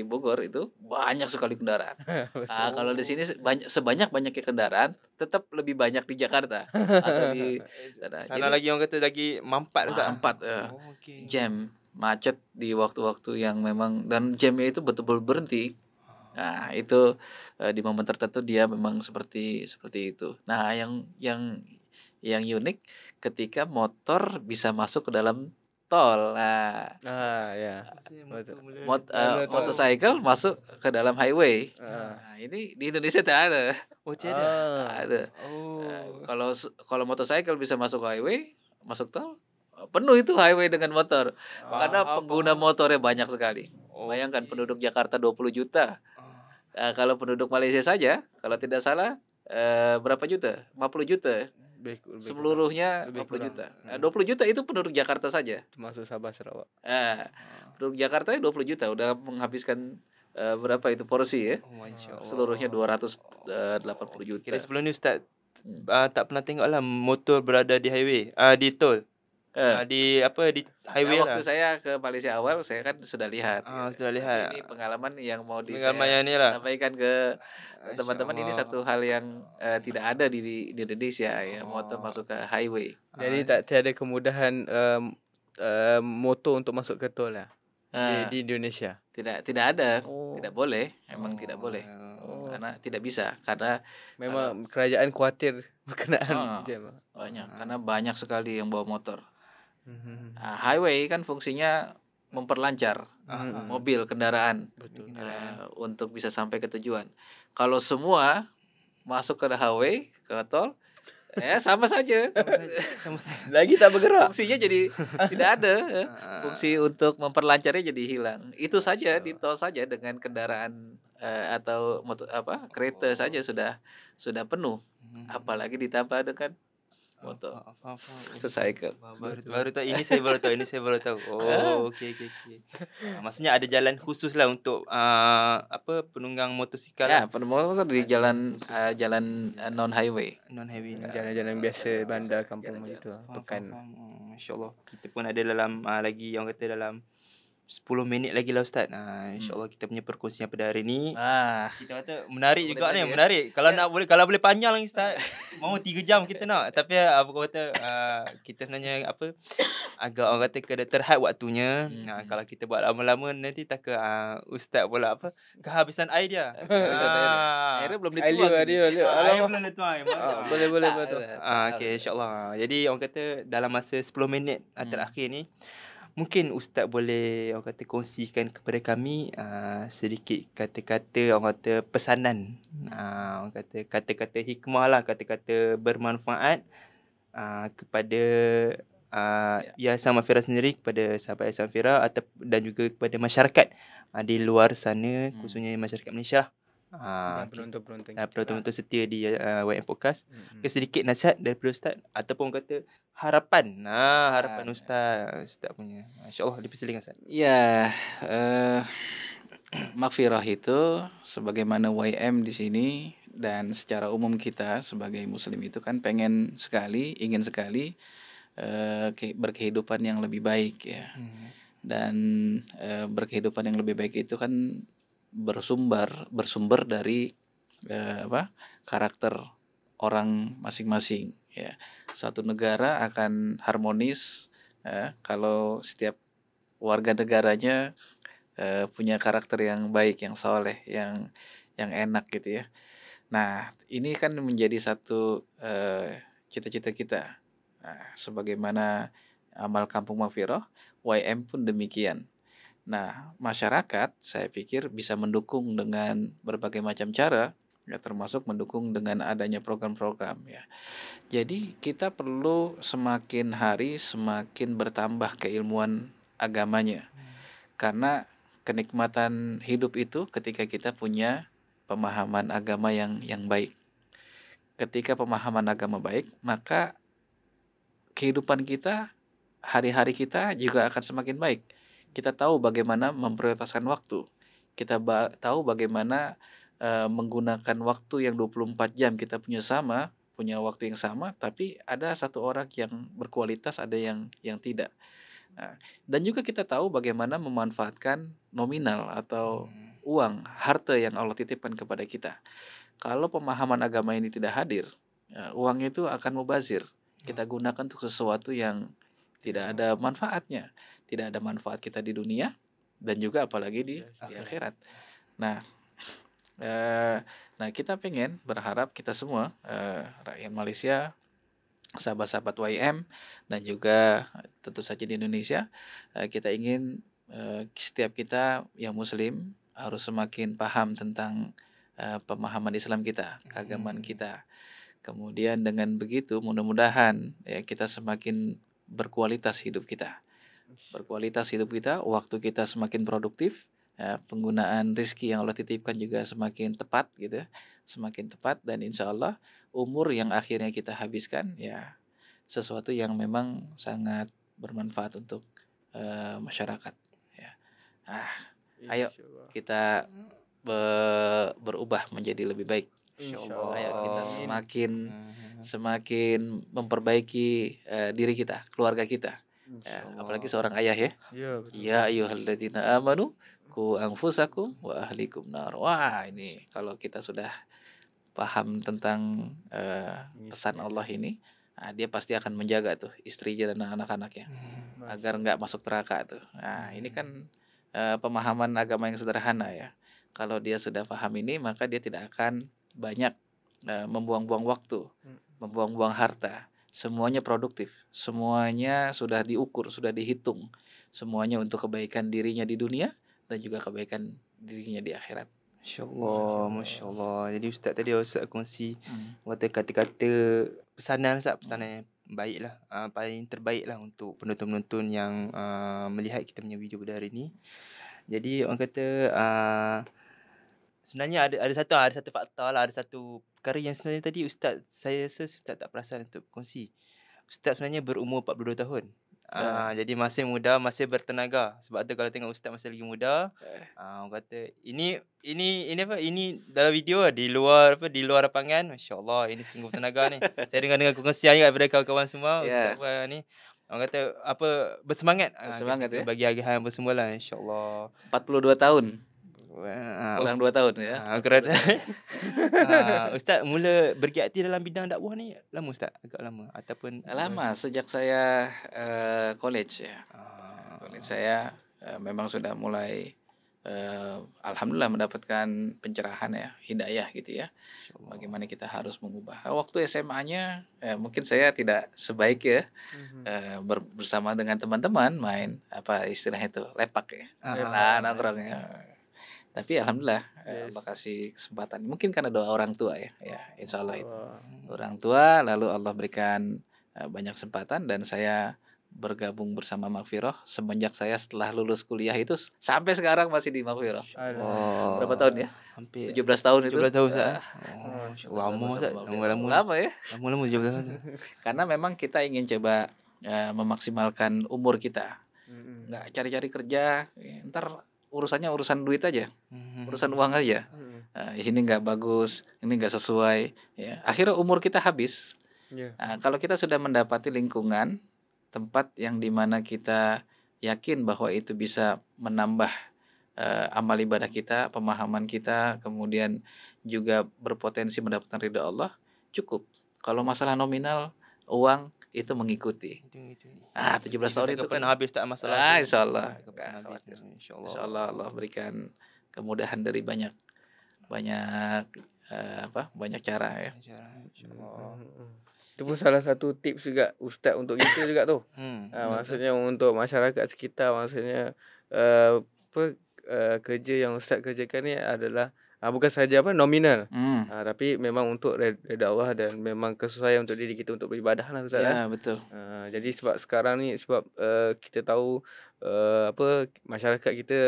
Bogor itu banyak sekali kendaraan. Kalau di sini sebanyak-banyaknya kendaraan tetap lebih banyak di Jakarta atau di sana lagi orang kata lagi mampat Ustaz. Jam, macet di waktu-waktu yang memang, dan jamnya itu betul-betul berhenti. Nah, itu di momen tertentu dia memang seperti itu. Nah, yang unik ketika motor bisa masuk ke dalam tol. Ya. Motorcycle masuk ke dalam highway. Nah, ini di Indonesia tidak ada. Ada. Kalau motorcycle bisa masuk highway, masuk tol, penuh itu highway dengan motor. Karena pengguna motornya banyak sekali. Bayangkan penduduk Jakarta 20 juta. Kalau penduduk Malaysia saja, kalau tidak salah berapa juta? 50 juta. Seluruhnya lebih 20 kurang. juta. 20 juta itu penduduk Jakarta saja. Termasuk Sabah Sarawak. Penduduk Jakarta 20 juta udah menghabiskan berapa itu porsi ya? Masya Allah. Seluruhnya 280 juta. Kira sebelum ni Ustaz tak pernah tengok lah motor berada di highway, di tol. Di highway waktu lah. saya ke Malaysia awal saya kan sudah lihat. Sudah Tapi lihat. ini pengalaman yang mau Pengalaman saya yang ni lah. sampaikan ke Masya teman-teman. Ini Allah. satu hal yang tidak ada di Indonesia ya, motor masuk ke highway. Jadi tiada kemudahan motor untuk masuk ke tol lah di Indonesia. Tidak ada, tidak boleh, memang tidak boleh. Karena tidak bisa, karena memang kerajaan khawatir berkenaan banyak, karena banyak sekali yang bawa motor. Highway kan fungsinya memperlancar mobil kendaraan untuk bisa sampai ke tujuan. Kalau semua masuk ke highway, ke tol, sama saja. Lagi tak bergerak. Fungsinya jadi tidak ada. Fungsi untuk memperlancarnya jadi hilang. Itu saja di tol saja dengan kendaraan atau kereta saja sudah penuh. Apalagi ditambah dengan motor. Cycle. Baru tahu ini saya baru tahu. Okey. Maksudnya ada jalan khusus lah untuk penunggang motosikal. Ya, motor di jalan non highway. Jalan-jalan biasa bandar kampung begitu. Pekan. Masya-Allah. Kita pun ada dalam lagi yang kata dalam 10 minit lagi lah Ustaz. InsyaAllah kita punya perkongsian pada hari ni. Kita kata menarik juga ni, menarik. Kalau nak kalau boleh panjang lagi Ustaz. Mau 3 jam kita nak. Tapi apa kata kita sebenarnya agak orang kata kena terhad waktunya. Kalau kita buat lama-lama nanti tak ke Ustaz pula kehabisan air dia. Airnya belum dituang. Air belum dituang. Boleh. Okey, insya-Allah. Jadi orang kata dalam masa 10 minit terakhir ni, mungkin Ustaz boleh orang kata kongsikan kepada kami sedikit kata-kata orang kata pesanan. Orang kata kata-kata hikmah lah, kata-kata bermanfaat kepada Yayasan Mafira sendiri, kepada sahabat Yayasan Mafira dan juga kepada masyarakat di luar sana, khususnya masyarakat Malaysia lah. Penonton-penonton setia di YM Podcast. Sedikit nasihat daripada Ustaz ataupun kata harapan. Harapan Ustaz punya. Insya-Allah dipersilakan Ustaz. Ya, Maghfirah itu sebagaimana YM di sini dan secara umum kita sebagai muslim itu kan ingin sekali berkehidupan yang lebih baik ya. Dan berkehidupan yang lebih baik itu kan bersumber dari karakter orang masing-masing ya. Satu negara akan harmonis kalau setiap warga negaranya punya karakter yang baik, yang soleh, yang enak gitu ya. Nah, ini kan menjadi satu cita-cita kita. Sebagaimana amal Kampung Maghfirah, YM pun demikian. Nah, masyarakat saya pikir bisa mendukung dengan berbagai macam cara, ya, termasuk mendukung dengan adanya program-program ya. Jadi kita perlu semakin hari semakin bertambah keilmuan agamanya. Karena kenikmatan hidup itu ketika kita punya pemahaman agama yang baik. Ketika pemahaman agama baik, maka kehidupan kita, hari-hari kita juga akan semakin baik. Kita tahu bagaimana memprioritaskan waktu. Kita tahu bagaimana menggunakan waktu yang 24 jam kita punya waktu yang sama, tapi ada satu orang yang berkualitas, ada yang tidak. Dan juga kita tahu bagaimana memanfaatkan nominal atau uang, harta yang Allah titipkan kepada kita. Kalau pemahaman agama ini tidak hadir, uang itu akan mubazir. Kita gunakan untuk sesuatu yang tidak ada manfaatnya. Tidak ada manfaat kita di dunia dan juga apalagi di akhirat. Nah, kita berharap kita semua rakyat Malaysia, sahabat-sahabat YM dan juga tentu saja di Indonesia, kita ingin setiap kita yang muslim harus semakin paham tentang pemahaman Islam kita, keagamaan kita. Kemudian dengan begitu mudah-mudahan ya kita semakin berkualitas hidup kita. Waktu kita semakin produktif, penggunaan rizki yang Allah titipkan juga semakin tepat gitu, semakin tepat, dan insya Allah umur yang akhirnya kita habiskan ya sesuatu yang memang sangat bermanfaat untuk masyarakat ya. Ayo InsyaAllah. kita berubah menjadi lebih baik. InsyaAllah. Ayo kita Amin. semakin memperbaiki diri kita, keluarga kita. Apalagi seorang ayah ya. Ya, betul. Ya ayyuhalladzina amanu qu anfusakum wa ahlikum nar. Wah, ini kalau kita sudah paham tentang pesan Allah ini, dia pasti akan menjaga tuh istrinya dan anak-anaknya agar nggak masuk neraka tuh. Nah, ini kan pemahaman agama yang sederhana ya. Kalau dia sudah paham ini, maka dia tidak akan banyak membuang-buang waktu, membuang-buang harta. Semuanya produktif, semuanya sudah diukur, sudah dihitung, semuanya untuk kebaikan dirinya di dunia dan juga kebaikan dirinya di akhirat. Masya Allah. Jadi Ustaz tadi Ustaz kongsi kata-kata pesanan yang baik lah, paling terbaik lah untuk penonton-penonton yang melihat kita punya video pada hari ni. Jadi orang kata sebenarnya ada satu fakta lah, ada satu perkara yang sebenarnya tadi Ustaz, saya rasa Ustaz tak perasan untuk kongsi. Ustaz sebenarnya berumur 42 tahun. Jadi masih muda, masih bertenaga. Sebab tu kalau tengok Ustaz masih lagi muda, orang kata ini apa? Ini dalam video di luar lapangan, masya-Allah, ini sungguh tenaga ni. Saya dengar kongsian juga daripada kawan-kawan semua, Ustaz ni orang kata apa, bersemangat. Bersemangat ya. Bagi hari-hari apa semualah, insya-Allah. 42 tahun. Kurang 2 tahun ya. Ustaz mula bergiat aktif dalam bidang dakwah ni lama Ustaz? Agak lama ataupun Lama sejak saya college ya. College saya memang sudah mulai alhamdulillah mendapatkan pencerahan ya, hidayah gitu ya. Bagaimana kita harus mengubah. Waktu SMA-nya mungkin saya tidak sebaik ya bersama dengan teman-teman main apa istilahnya itu lepak ya. Nongkrong ya. Tapi alhamdulillah Allah kasih kesempatan. Mungkin karena doa orang tua ya. Ya, insya Allah itu. Orang tua lalu Allah berikan banyak kesempatan dan saya bergabung bersama Maghfirah semenjak saya setelah lulus kuliah itu sampai sekarang masih di Maghfirah. Berapa tahun ya? Hampir 17 tahun itu. 17 tahun Ustaz. Lama Ustaz. Lama ya. Lama 17 tahun. Karena memang kita ingin coba memaksimalkan umur kita. Nggak cari-cari kerja, ntar urusannya urusan duit aja, urusan uang aja. Ini nggak bagus, ini nggak sesuai. Ya. Akhirnya umur kita habis. Kalau kita sudah mendapati lingkungan, tempat yang dimana kita yakin bahwa itu bisa menambah amal ibadah kita, pemahaman kita, kemudian juga berpotensi mendapatkan ridha Allah, cukup. Kalau masalah nominal, uang itu mengikuti. 17 tahun itu kan habis tak masalah. Insyaallah. Insyaallah Allah berikan kemudahan dari banyak cara ya. Itu pun salah satu tips juga Ustaz untuk kita juga tu. Maksudnya untuk masyarakat sekitar, maksudnya kerja yang Ustaz kerjakan ni adalah bukan sahaja nominal. Tapi memang untuk redha Allah dan memang kesesuaian untuk diri kita untuk beribadah lah Ustaz. Ya, betul. Jadi sebab sekarang ni kita tahu masyarakat kita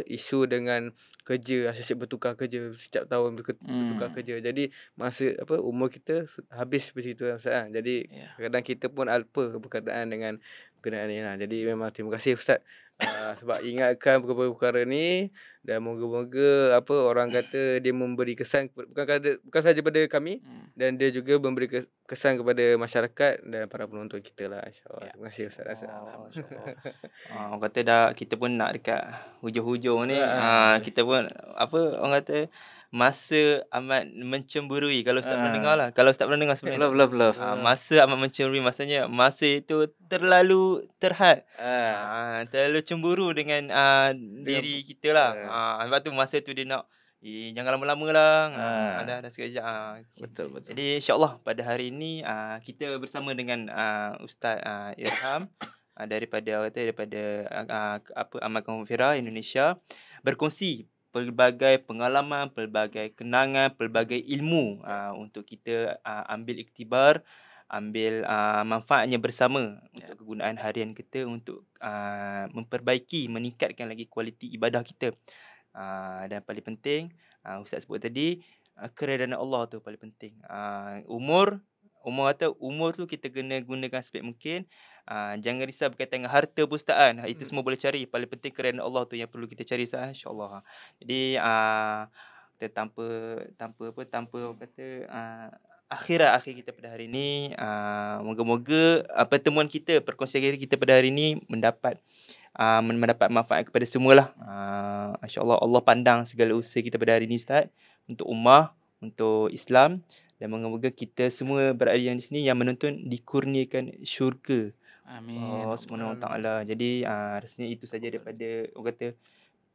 isu dengan kerja, asyik bertukar kerja setiap tahun bertukar kerja. Jadi masa umur kita habis begitu Ustaz. Jadi kadang kita pun alpa berkenaan dengan berkenaan ni lah. Jadi memang terima kasih Ustaz sebab ingatkan perkara-perkara ni dan moga-moga orang kata dia memberi kesan bukan saja pada kami dan dia juga memberi kesan kepada masyarakat dan para penonton kita lah insya-Allah. Terima kasih Ustaz. Orang kata dah kita pun nak dekat hujung-hujung ni. Kita pun orang kata masa amat mencemburui. Kalau Ustaz pernah dengar lah. Kalau Ustaz pernah dengar sebenarnya. Belum. Masa amat mencemburui. Maksudnya masa itu terlalu terhad. Terlalu cemburu dengan diri kita lah. Sebab tu masa tu dia nak jangan lama-lama lah. Dah sekejap. Betul. Jadi insyaAllah pada hari ini kita bersama dengan Ustaz Irham daripada Amal Kampung Maghfirah Indonesia berkongsi pelbagai pengalaman, pelbagai kenangan, pelbagai ilmu untuk kita ambil iktibar ambil manfaatnya bersama Ya. untuk kegunaan harian kita untuk memperbaiki, meningkatkan lagi kualiti ibadah kita. Dan paling penting Ustaz sebut tadi, keredaan Allah tu paling penting. Umur tu kita kena gunakan sebaik mungkin. Jangan risau berkaitan dengan harta pustaan. Itu semua boleh cari. Paling penting keredaan Allah tu yang perlu kita cari insya-Allah. Jadi kita tanpa orang kata akhirat kita pada hari ini, moga-moga pertemuan kita, perkongsian kita pada hari ini mendapat manfaat kepada semualah. Insya-Allah Allah pandang segala usaha kita pada hari ini Ustaz untuk ummah, untuk Islam, dan moga-moga kita semua berada di sini yang menonton dikurniakan syurga Amin. Allah Subhanahu Wa Taala. Jadi rasanya itu saja daripada orang kata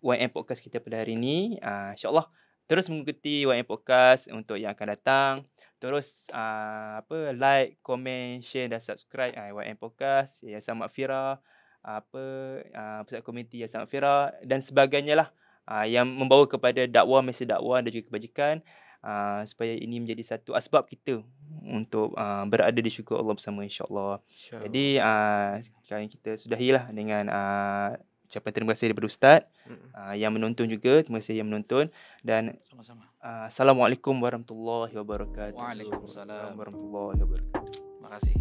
YM Podcast kita pada hari ini. InsyaAllah terus mengikuti YM Podcast untuk yang akan datang. Terus like, komen, share dan subscribe YM Podcast, Yayasan Maghfirah, Pusat Komuniti Yayasan Maghfirah dan sebagainya lah, yang membawa kepada dakwah, mesej dakwah dan juga kebajikan, supaya ini menjadi satu asbab kita untuk berada di syurga Allah bersama insya-Allah. Jadi sekarang kita sudahilah dengan ucapan terima kasih daripada Ustaz yang menonton juga. Terima kasih yang menonton dan Sama-sama. Assalamualaikum warahmatullahi wabarakatuh. Waalaikumsalam. Warahmatullahi wabarakatuh. Terima kasih.